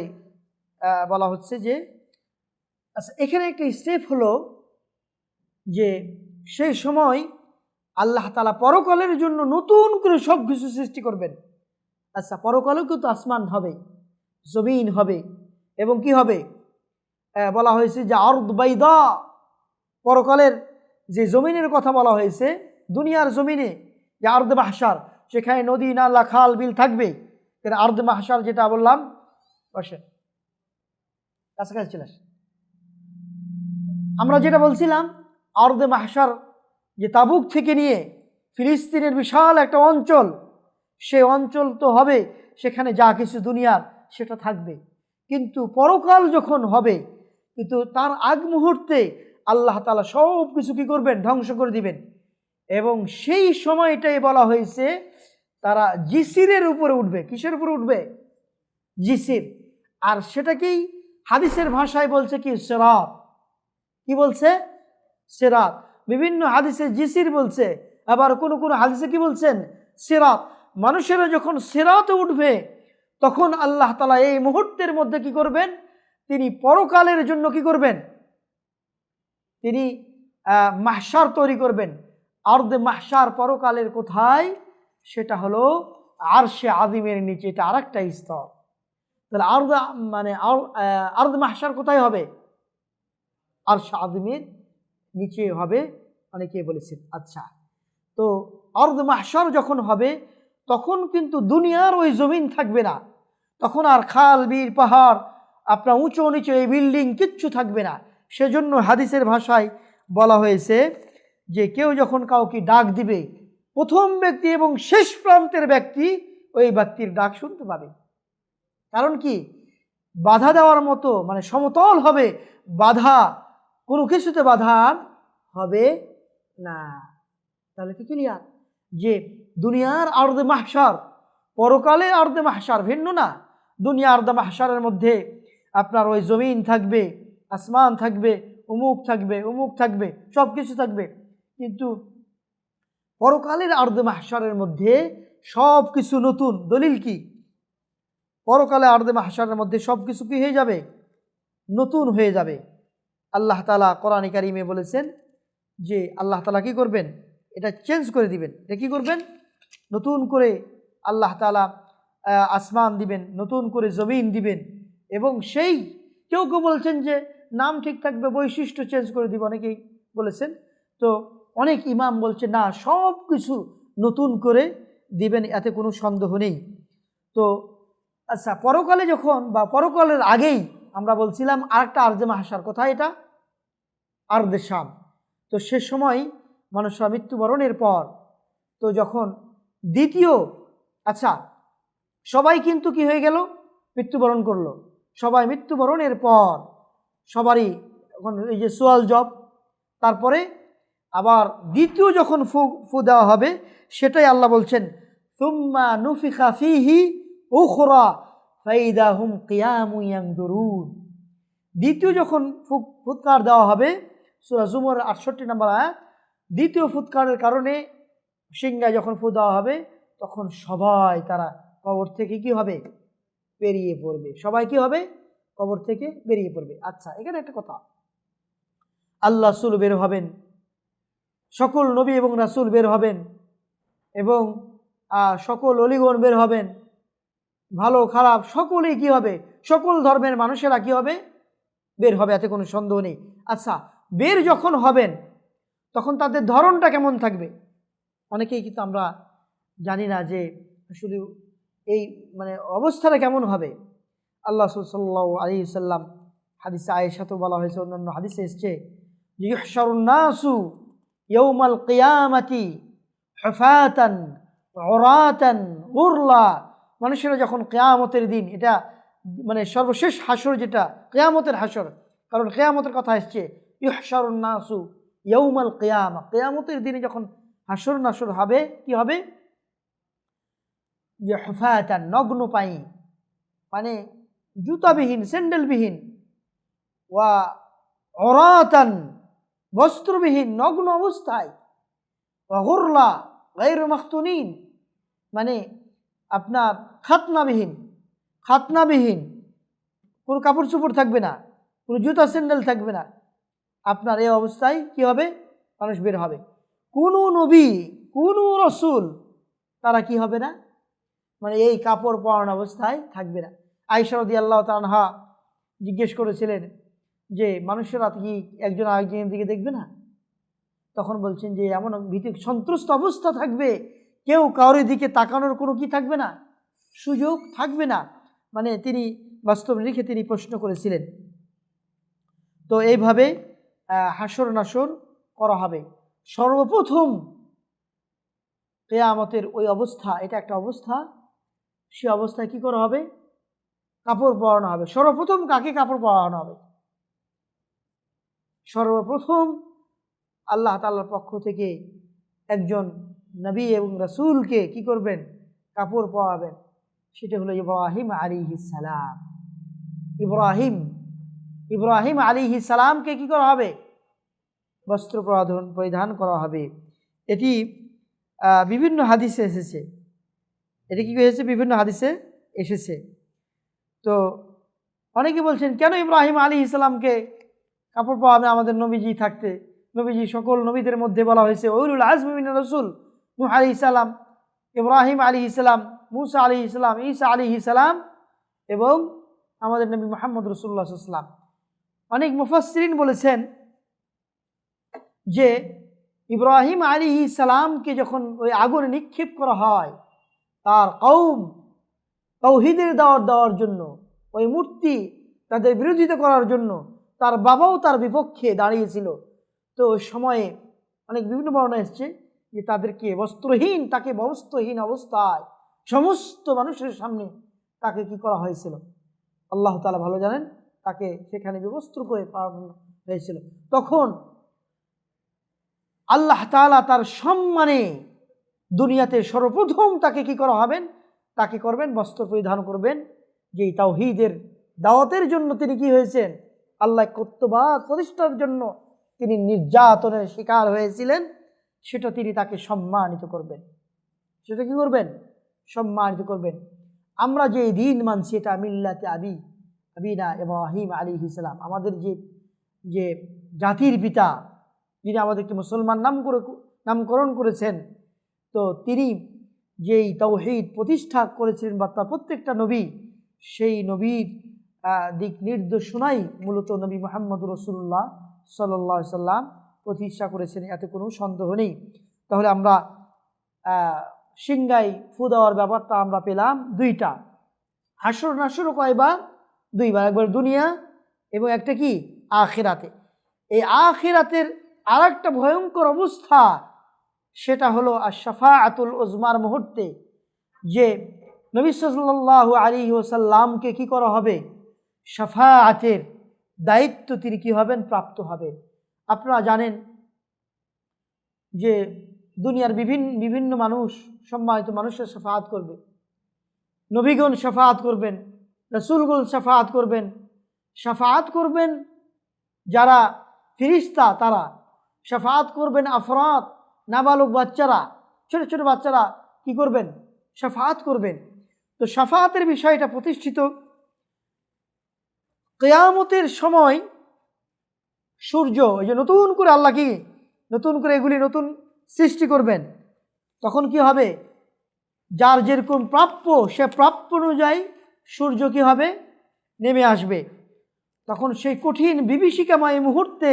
Speaker 1: বলা হচ্ছে যে আচ্ছা, এখানে একটা স্টেপ হলো যে সেই সময় আল্লাহ তাআলা পরকালের জন্য নতুন করে সব কিছু সৃষ্টি করবেন। আচ্ছা, পরকালেও কিন্তু আসমান হবে, জমিন হবে, এবং কি হবে বলা হয়েছে যে আরদ বাইদা, পরকালের যে জমিনের কথা বলা হয়েছে, দুনিয়ার জমিনে যে আরদ মাহশার, সেখানে নদী নালা খাল বিল থাকবে। আরদ মাহশার যেটা বললাম, বসে কাছাকাছি চলে আসে, আমরা যেটা বলছিলাম আরদ মাহশার, যে তাবুক থেকে নিয়ে ফিলিস্তিনের বিশাল একটা অঞ্চল, সে অঞ্চল তো হবে, সেখানে যা কিছু দুনিয়ার সেটা থাকবে। কিন্তু পরকাল যখন হবে, কিন্তু তার আগ মুহূর্তে আল্লাহ তাআলা সব কিছু কি করবেন, ধ্বংস করে দিবেন। এবং সেই সময়টাই বলা হয়েছে তারা জিসিরের উপরে উঠবে। কিসের উপরে উঠবে? জিসির। আর সেটাকেই হাদিসের ভাষায় বলছে কি, সিরাত। কি বলছে? সিরাত। বিভিন্ন হাদিসে জিসির বলছে, আবার কোন কোন হাদিসে কি বলছেন, সিরাত। মানুষেরা যখন সিরাতে উঠবে, তখন আল্লাহ তাআলা এই মুহূর্তের মধ্যে কি করবেন, তিনি পরকালের জন্য কি করবেন, তিনি মাহশার তৈরি করবেন। আরদে মাহশার পরকালের কোথায়? সেটা হলো আরশে আযিমের নিচে। এটা আরেকটা স্তর। তাহলে আরদে মাহশার কোথায় হবে? আরশে আযিমের নিচে হবে, অনেকে বলেছেন। আচ্ছা, তো আরদে মাহশার যখন হবে, তখন কিন্তু দুনিয়ার ওই জমিন থাকবে না। তখন আর খাল বিল পাহাড়, আপনার উঁচু নিচু এই বিল্ডিং কিচ্ছু থাকবে না। সেজন্য হাদিসের ভাষায় বলা হয়েছে যে কেউ যখন কাউকে ডাক দিবে, প্রথম ব্যক্তি এবং শেষ প্রান্তের ব্যক্তি ওই ব্যক্তির ডাক শুনতে পাবে। কারণ কি, বাধা দেওয়ার মতো, মানে সমতল হবে, বাধা কোনো কিছুতে বাধা হবে না। তাহলে কি ক্লিয়ার যে দুনিয়ার আরদে মাহশার, পরকালে আরদে মাহশার ভিন্ন না। দুনিয়া আরদে মাহশারের মধ্যে আপনার ওই জমিন থাকবে, আসমান থাকবে, অমুক থাকবে, অমুক থাকবে, সব কিছু থাকবে। কিন্তু পরকালের আরদে মাহশারের মধ্যে সব কিছু নতুন। দলিল কি? পরকালে আরদে মাহশারের মধ্যে সব কিছু কি হয়ে যাবে, নতুন হয়ে যাবে। আল্লাহ তাআলা কোরআনে কারিমে বলেছেন যে আল্লাহ তাআলা কি করবেন, এটা চেঞ্জ করে দিবেন। এটা কি করবেন, নতুন করে আল্লাহ তাআলা আসমান দিবেন, নতুন করে জমিন দিবেন। এবং সেই কেউ কেউ বলছেন যে নাম ঠিক থাকবে, বৈশিষ্ট্য চেঞ্জ করে দিব, অনেকেই বলেছেন। তো অনেক ইমাম বলছে না, সব কিছু নতুন করে দিবেন, এতে কোনো সন্দেহ নেই। তো আচ্ছা, পরকালে যখন, বা পরকালের আগেই আমরা বলছিলাম আরেকটা আরদে মাহশার, কোথায় এটা? আরদে শাম। তো সে সময় মানুষরা মৃত্যুবরণের পর, তো যখন দ্বিতীয়, আচ্ছা সবাই কিন্তু কি হয়ে গেল, মৃত্যুবরণ করলো। সবাই মৃত্যুবরণের পর সবারই এখন এই যে সোয়াল জব, তারপরে আবার দ্বিতীয় যখন ফু দেওয়া হবে, সেটাই আল্লাহ বলছেন সুম্মা নুফিখা ফীহি উখরা ফাইদা হুম কিয়ামুন ইয়ানজুরুন। দ্বিতীয় যখন ফুৎকার দেওয়া হবে, সূরা জুমর 68 নম্বর আয়াত, দ্বিতীয় ফুৎকারের কারণে সিংহায় যখন ফু দেওয়া হবে, তখন সবাই তারা কবর থেকে কি হবে, বেরিয়ে পড়বে। সবাই কি হবে, কবর থেকে বেরিয়ে পড়বে। আচ্ছা, এখানে একটা কথা, আল্লাহ রাসূল বের হবেন, সকল নবী এবং রাসূল বের হবেন, এবং সকল অলিগণ বের হবেন, ভালো খারাপ সকলেই কি হবে, সকল ধর্মের মানুষেরা কি হবে, বের হবে, এতে কোনো সন্দেহ নেই। আচ্ছা, বের যখন হবেন তখন তাদের ধরনটা কেমন থাকবে? অনেকেই কিন্তু আমরা জানি না যে আসলে এই মানে অবস্থাটা কেমন হবে। আল্লাহ সাল্লাল্লাহু আলাইহি সাল্লাম হাদিসে আয়েশাতেও বলা হয়েছে, অন্যান্য হাদিসে এসছে যে ইহশারুন নাসু ইয়াউমাল কিয়ামাতি হুফাতান উরাতান গুরলা। মানুষেরা যখন কিয়ামতের দিন, এটা মানে সর্বশেষ হাসর, যেটা কিয়ামতের হাসর, কারণ কিয়ামতের কথা এসছে ইহশারুন নাসু ইয়াউমাল কিয়ামা, কিয়ামতের দিনে যখন হাসর নাসর হবে, কি হবে, যে হুফাতান, নগ্ন পায়ে, মানে জুতাবিহীন, স্যান্ডেলবিহীন, ওয়া উরাতান, বস্ত্রবিহীন, নগ্ন অবস্থায়, ওয়া গুরলা গায়রু মাখতুনিন, মানে আপনার খাতনাবিহীন, কোনো কাপড় চোপড় থাকবে না, কোনো জুতা স্যান্ডেল থাকবে না। আপনার এই অবস্থায় কি হবে, মানুষ বের হবে। কোনো নবী, কোনো রসুল তারা কি হবে না, মানে এই কাপড় পরানো অবস্থায় থাকবে না। আয়েশা রাদিয়াল্লাহু তাআলা আনহা জিজ্ঞেস করেছিলেন যে মানুষেরা কি একজন আরেকজনের দিকে দেখবে না? তখন বলছেন যে এমন ভীতি সন্ত্রস্ত অবস্থা থাকবে, কেউ কারোর দিকে তাকানোর কোনো কি থাকবে না, সুযোগ থাকবে না। মানে তিনি বাস্তব রেখে তিনি প্রশ্ন করেছিলেন। তো এইভাবে হাসর নাসর করা হবে। সর্বপ্রথম কিয়ামতের ওই অবস্থা, এটা একটা অবস্থা, সে অবস্থায় কি করা হবে, কাপড় পরানো হবে। সর্বপ্রথম কাকে কাপড় পরানো হবে? সর্বপ্রথম আল্লাহ তাআলার পক্ষ থেকে একজন নবী এবং রাসূলকে কি করবেন, কাপড় পরাবেন। সেটা হলো ইব্রাহিম আলাইহিস সালাম। ইব্রাহিম আলাইহিস সালামকে কি করা হবে, বস্ত্র পরিধান করা হবে। এটি বিভিন্ন হাদিসে এসেছে, এটি কি হয়েছে, বিভিন্ন হাদিসে এসেছে। তো অনেকে বলছেন কেন ইব্রাহিম আলাইহিস সালামকে কাপড় পরাবে আমাদের নবীজি থাকতে? নবীজি সকল নবীদের মধ্যে বলা হয়েছে উলুল আজমি মিনার রাসূল, নূহ আলাইহিস সালাম, ইব্রাহিম আলাইহিস সালাম, মূসা আলাইহিস সালাম, ঈসা আলাইহিস সালাম এবং আমাদের নবী মুহাম্মদ রাসূলুল্লাহ সাল্লাল্লাহু আলাইহি ওয়াসাল্লাম। অনেক মুফাসসিরিন বলেছেন যে ইব্রাহিম আলাইহিস সালামকে যখন ওই আগুনে নিক্ষেপ করা হয়, তার কওম তাওহীদের দাওয়াত দেওয়ার জন্য, ওই মূর্তি তাদের বিরোধিতা করার জন্য, তার বাবাও তার বিপক্ষে দাঁড়িয়েছিল। তো ওই সময়ে অনেক বিভিন্ন বর্ণনা এসছে যে তাদেরকে বস্ত্রহীন, তাকে বস্ত্রহীন অবস্থায় সমস্ত মানুষের সামনে তাকে কি করা হয়েছিল, আল্লাহ তাআলা ভালো জানেন, তাকে সেখানে বিবস্ত্র করে পাঠানো হয়েছিল। তখন আল্লাহ তাআলা তার সম্মানে দুনিয়াতে সর্বপ্রথম তাকে কি করা হবেন, তাকে করবেন বস্ত্র পরিধান করবেন, যে তাওহীদের দাওয়াতের জন্য তিনি কি হয়েছেন, আল্লাহ কর্তৃত্ববাদ প্রতিষ্ঠার জন্য তিনি নির্যাতনের শিকার হয়েছিলেন, সেটা তিনি তাকে সম্মানিত করবেন। সেটা কি করবেন, সম্মানিত করবেন। আমরা যে দিন মানছি এটা মিল্লাতে আবিনা ইব্রাহিম আলাইহিস সালাম, আমাদের যে জাতির পিতা, যিনি আমাদেরকে মুসলমান নামকরণ করেছেন, তো তিনি যেই তাওহীদ প্রতিষ্ঠা করেছিলেন বা তার প্রত্যেকটা নবী, সেই নবীর দিক নির্দেশনাই মূলত নবী মুহাম্মদ রাসূলুল্লাহ সাল্লাল্লাহু আলাইহি সাল্লাম প্রতিষ্ঠা করেছেন, এতে কোনো সন্দেহ নেই। তাহলে আমরা সিংগাই ফু দেওয়ার ব্যাপারটা আমরা পেলাম দুইটা। হাসর নাসর কয়বার, দুইবার, একবার দুনিয়া এবং একটা কি আখিরাতে। এই আখিরাতের আর একটা ভয়ঙ্কর অবস্থা, সেটা হলো আশ-শাফাআতুল উযমার মুহূর্তে, যে নবী সাল্লাল্লাহু আলাইহি ওয়াসাল্লামকে কি করা হবে, শাফাআতের দায়িত্ব তিনি কি হবেন, প্রাপ্ত হবেন। আপনারা জানেন যে দুনিয়ার বিভিন্ন মানুষ, সম্মানিত মানুষের শাফাআত করবে, নবীগণ শাফাআত করবেন, রাসূলগণ শাফাআত করবেন, শাফাআত করবেন যারা ফেরেশতা, তারা শাফাআত করবেন আফরাদ, নাবালক বাচ্চারা, ছোট ছোট বাচ্চারা কি করবেন, শাফাআত করবেন। তো শাফাআতের বিষয়টা প্রতিষ্ঠিত কিয়ামতের সময়। সূর্য, এই যে নতুন করে আল্লাহ কি নতুন করে এগুলি নতুন সৃষ্টি করবেন, তখন কি হবে, যার যেরকম প্রাপ্য সে প্রাপ্য অনুযায়ী সূর্য কি হবে, নেমে আসবে। তখন সেই কঠিন বিভীষিকাময় মুহূর্তে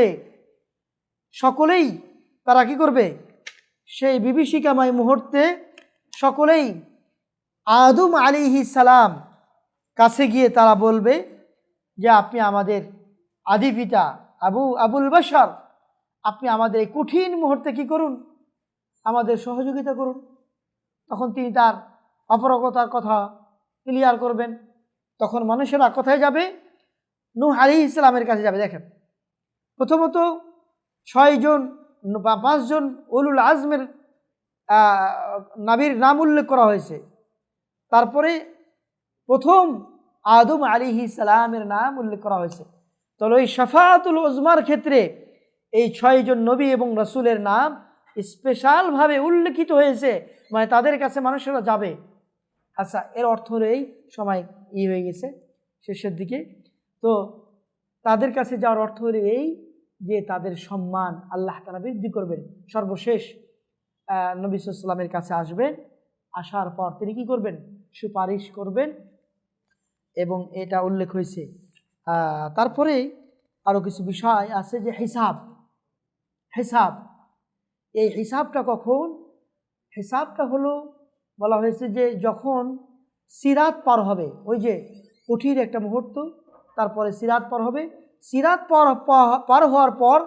Speaker 1: সকলেই তারা কি করবে, সেই বিভীষিকাময় মুহূর্তে সকলেই আদম আলাইহিস সালাম কাছে গিয়ে তারা বলবে যে আপনি আমাদের আদি পিতা, আবুল বাশার, আপনি আমাদের এই কঠিন মুহূর্তে কি করুন, আমাদের সহযোগিতা করুন। তখন তিনি তার অপারগতার কথা ক্লিয়ার করবেন। তখন মানুষেরা কোথায় যাবে, নূহ আলাইহিস সালামের কাছে যাবে। দেখেন, প্রথমত 6 জন বা 5 জন উলুল আজমের নবীর নাম উল্লেখ করা হয়েছে। তারপরে প্রথম আদম আলাইহিস সালামের নাম উল্লেখ করা হয়েছে। তাহলে ওই শাফাআতুল উযমার ক্ষেত্রে এই 6 জন নবী এবং রাসূলের নাম স্পেশালভাবে উল্লেখিত হয়েছে, মানে তাদের কাছে মানুষেরা যাবে। আচ্ছা, এর অর্থ হলো এই, সময় হয়ে গেছে শেষের দিকে। তো তাদের কাছে যাওয়ার অর্থ হলো এই যে তাদের সম্মান আল্লাহ তাআলা বৃদ্ধি করবেন। সর্বশেষ নবী সাল্লাল্লাহু আলাইহি ওয়াসাল্লামের কাছে আসবেন, আসার পর তিনি কি করবেন? সুপারিশ করবেন, এবং এটা উল্লেখ হয়েছে। তারপরে আরও কিছু বিষয় আছে, যে হিসাব। হিসাব, এই হিসাবটা কখন? হিসাবটা হলো, বলা হয়েছে যে যখন সিরাত পার হবে, ওই যে কঠিন একটা মুহূর্ত, তারপরে সিরাত পার হবে। সিরাত পার হওয়ার পর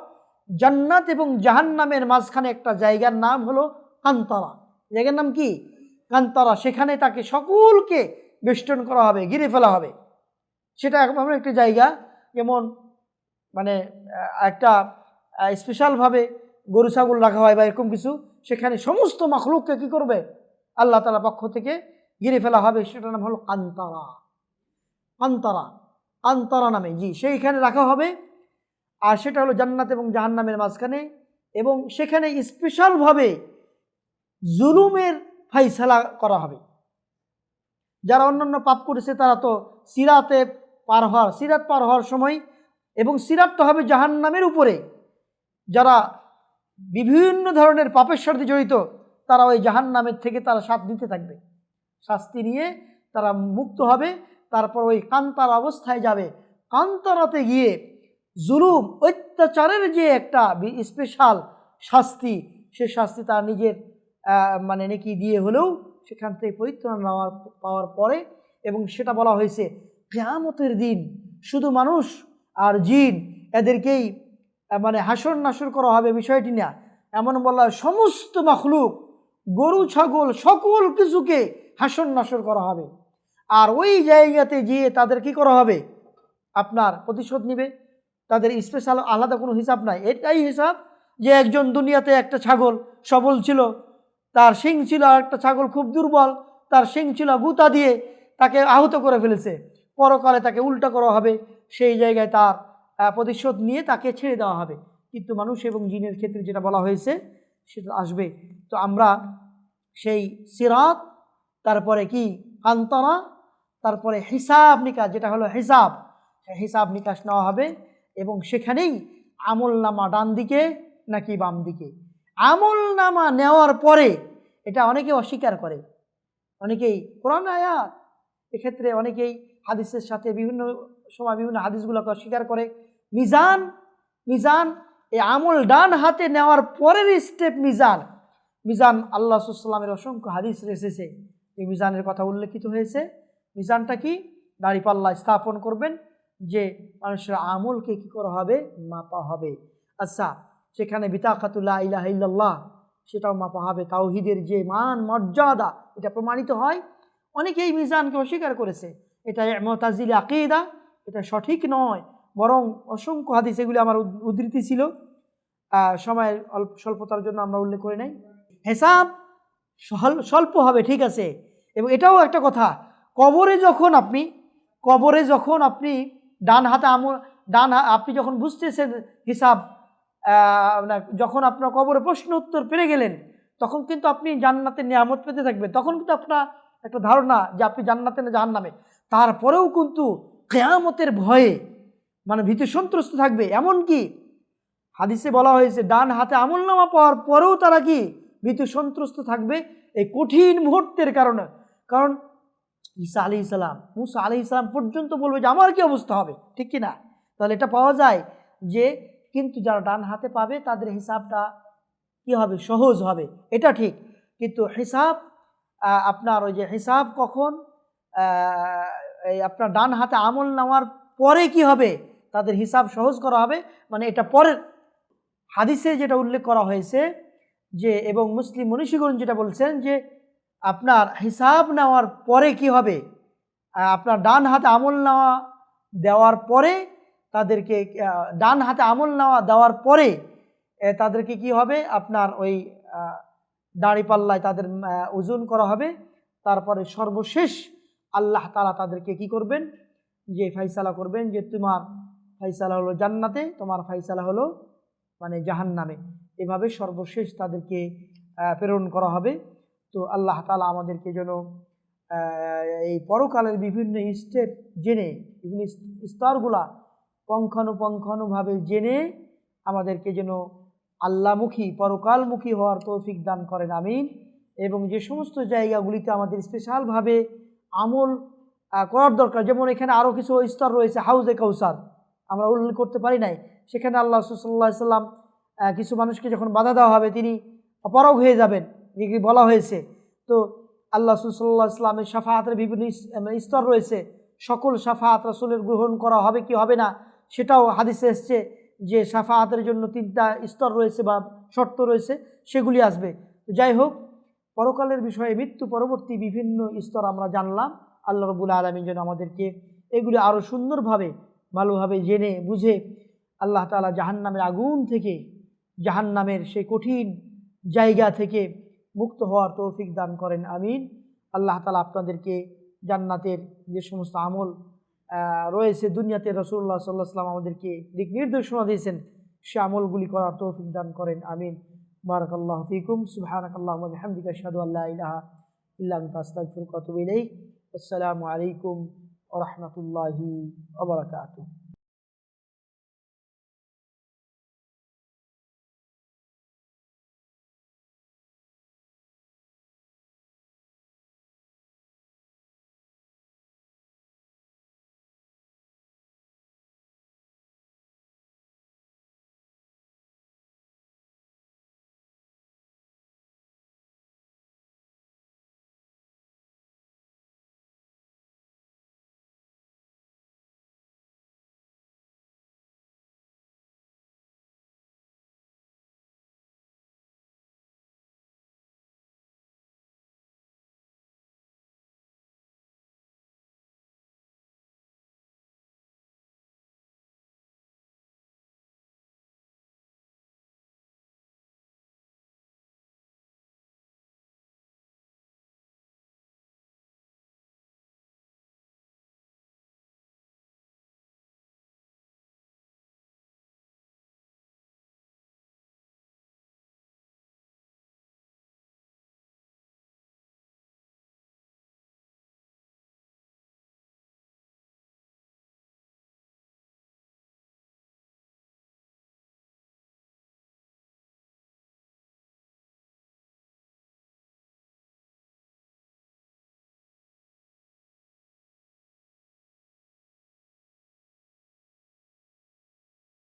Speaker 1: জান্নাত এবং জাহান্নামের মাঝখানে একটা জায়গার নাম হলো কান্তরা। জায়গার নাম কি? কান্তরা। সেখানে তাকে সকলকে বেষ্টন করা হবে, ঘিরে ফেলা হবে। সেটা এমন একটা জায়গা, যেমন মানে একটা স্পেশালভাবে গরু ছাগল রাখা হয় বা এরকম কিছু, সেখানে সমস্ত মাখলুককে কি করবে? আল্লাহ তাআলার পক্ষ থেকে ঘিরে ফেলা হবে। সেটার নাম হলো কান্তরা। কান্তরা, কান্তরা নামে, জি, সেইখানে রাখা হবে। আর সেটা হলো জান্নাত এবং জাহান্নামের মাঝখানে, এবং সেখানে স্পেশালভাবে জুলুমের ফাইসালা করা হবে। যারা অন্যান্য পাপ করেছে তারা তো সিরাত পার হওয়ার সময়, এবং সিরাতটা হবে জাহান্নামের উপরে। যারা বিভিন্ন ধরনের পাপের সাথে জড়িত, তারা ওই জাহান্নামের থেকে তারা নিতে থাকবে, শাস্তি নিয়ে তারা মুক্ত হবে। তারপর ওই কান্তার অবস্থায় যাবে। কান্তরাতে গিয়ে জুলুম, অত্যাচারের যে একটা স্পেশাল শাস্তি, সে শাস্তি তার নিজের মানে নেকি দিয়ে হলেও সেখান থেকে পরিত্রাণ পাওয়ার পরে, এবং সেটা বলা হয়েছে কিয়ামতের দিন শুধু মানুষ আর জিন এদেরকেই মানে হাসর নাসর করা হবে, বিষয়টি না। এমন বলা, সমস্ত মাখলুক, গরু ছাগল সকল কিছুকে হাসর নাসর করা হবে। আর ওই জায়গাতে গিয়ে তাদের কি করা হবে? আপনার প্রতিশোধ নিবে। তাদের স্পেশাল আলাদা কোনো হিসাব নাই। এটাই হিসাব যে একজন দুনিয়াতে একটা ছাগল সবল ছিল, তার শিং ছিল, আর একটা ছাগল খুব দুর্বল, তার শিং ছিল, গুতা দিয়ে তাকে আহত করে ফেলেছে। পরকালে তাকে উল্টা করা হবে, সেই জায়গায় তার প্রতিশোধ নিয়ে তাকে ছেড়ে দেওয়া হবে। কিন্তু মানুষ এবং জিনের ক্ষেত্রে যেটা বলা হয়েছে সেটা আসবে। তো আমরা সেই সিরাত, তারপরে কি কান্তরা, তারপরে হিসাব নিকাশ, যেটা হলো হিসাব নিকাশ নেওয়া হবে, এবং সেখানেই আমল নামা ডান দিকে নাকি বাম দিকে। আমল নামা নেওয়ার পরে, এটা অনেকে অস্বীকার করে, অনেকেই কোরআন আয়াত, এক্ষেত্রে অনেকেই হাদিসের সাথে বিভিন্ন সময় বিভিন্ন হাদিসগুলোকে অস্বীকার করে। মিজান, এই আমল ডান হাতে নেওয়ার পরের স্টেপ মিজান। আল্লাহ রাসূল সাল্লাল্লাহু আলাইহি ওয়াসাল্লামের অসংখ্য হাদিস এসেছে, এই মিজানের কথা উল্লেখিত হয়েছে। মিজানটা কি? দাঁড়িপাল্লা স্থাপন করবেন, যে মানুষের আমলকে কি করা হবে? মাপা হবে। আচ্ছা, সেখানে বিতাকাতুল লা ইলাহা ইল্লাল্লাহ সেটাও মাপা হবে। তাওহীদের যে মান মর্যাদা, এটা প্রমাণিত হয়। অনেকেই মিজানকে অস্বীকার করেছে, এটা মুতাজিলি আকীদা, এটা সঠিক নয়। বরং অসংখ্য হাদিস, এগুলি আমার উদ্ধৃতি ছিল, সময়ের স্বল্পতার জন্য আমরা উল্লেখ করে নাই। হিসাব স্বল্প হবে, ঠিক আছে। এবং এটাও একটা কথা, কবরে যখন আপনি ডান হাতে আপনি যখন বুঝতেছেন হিসাব, যখন আপনার কবরে প্রশ্ন উত্তর পেরে গেলেন, তখন কিন্তু আপনি জান্নাতের নিয়ামত পেতে থাকবেন। তখন কিন্তু আপনার একটা ধারণা যে আপনি জান্নাতে না জাহান্নামে। তারপরেও কিন্তু কিয়ামতের ভয়ে মানে ভীতি সন্ত্রস্ত থাকবে। এমনকি হাদিসে বলা হয়েছে ডান হাতে আমলনামা পাওয়ার পরেও তারা কি ভীতি সন্ত্রস্ত থাকবে এই কঠিন মুহূর্তের কারণে। কারণ ঈসা আলাইহিস সালাম, মুসা আলাইহিস সালাম পর্যন্ত বলবে যে আমার কি অবস্থা হবে, ঠিক কি না? তাহলে এটা পাওয়া যায় যে কিন্তু যারা ডান হাতে পাবে তাদের হিসাবটা কি হবে? সহজ হবে, এটা ঠিক। কিন্তু হিসাব আপনার ওই যে হিসাব কখন এই আপনার ডান হাতে আমল নেওয়ার পরে কি হবে? তাদের হিসাব সহজ করা হবে, মানে এটা পরের হাদিসে যেটা উল্লেখ করা হয়েছে যে, এবং মুসলিম মনীষীগণ যেটা বলছেন যে আপনার হিসাব নেওয়ার পরে কি হবে? আপনার ডান হাতে আমল নেওয়া দেওয়ার পরে তাদেরকে ডান হাতে আমল নেওয়া দেওয়ার পরে তাদেরকে কি হবে? আপনার ওই দাঁড়িপাল্লায় তাদের ওজন করা হবে। তারপরে সর্বশেষ আল্লাহ তাআলা তাদেরকে কি করবেন? যে ফাইসালা করবেন যে তোমার ফাইসালা হলো জান্নাতে, তোমার ফাইসালা হলো মানে জাহান্নামে। এভাবে সর্বশেষ তাদেরকে প্রেরণ করা হবে। তো আল্লাহ তাআলা আমাদেরকে যেন এই পরকালের বিভিন্ন স্টেপ জেনে, বিভিন্ন স্তরগুলা পুঙ্খানুপুঙ্খভাবে জেনে আমাদেরকে যেন আল্লাহমুখী পরকালমুখী হওয়ার তৌফিক দান করেন, আমিন। এবং যে সমস্ত জায়গাগুলিতে আমাদের স্পেশালভাবে আমল করার দরকার, যেমন এখানে আরও কিছু স্তর রয়েছে, হাউজে কাউসার আমরা উল্লেখ করতে পারি নাই, সেখানে আল্লাহ সাল্লাল্লাহু আলাইহি সাল্লাম কিছু মানুষকে যখন বাধা দেওয়া হবে তিনি অপারগ হয়ে যাবেন, যেগুলি বলা হয়েছে। তো আল্লাহ সাল্লাল্লাহু আলাইহি সাল্লামের শাফাআতের বিভিন্ন স্তর রয়েছে, সকল শাফাআত রাসূলের গ্রহণ করা হবে কি হবে না সেটাও হাদিসে এসছে, যে শাফাআতের জন্য 3টা স্তর রয়েছে বা শর্ত রয়েছে, সেগুলি আসবে। তো যাই হোক, পরকালের বিষয়ে মৃত্যু পরবর্তী বিভিন্ন স্তর আমরা জানলাম। আল্লাহ রাব্বুল আলামিন যেন আমাদেরকে এগুলি আরও সুন্দরভাবে ভালোভাবে জেনে বুঝে আল্লাহ তাআলা জাহান্নামের আগুন থেকে, জাহান্নামের সেই কঠিন জায়গা থেকে মুক্ত হওয়ার তৌফিক দান করেন, আমিন। আল্লাহ তাআলা আপনাদেরকে জান্নাতের যে সমস্ত আমল রয়েছে, দুনিয়াতে রাসূলুল্লাহ সাল্লাল্লাহু আলাইহি ওয়াসাল্লাম আমাদেরকে দিক নির্দেশনা দিয়েছেন, সে আমলগুলি করার তৌফিক দান করেন, আমিন। বারাকাল্লাহু ফিকুম। সুবহানাকাল্লাহুম্মা ওয়া বিহামদিকা আশহাদু আল্লা ইলাহা ইল্লা আনতা আস্তাগফিরুকা ওয়া আতুবু ইলাইক। আসসালামু আলাইকুম ওয়া রাহমাতুল্লাহি ওয়া বারাকাতুহু।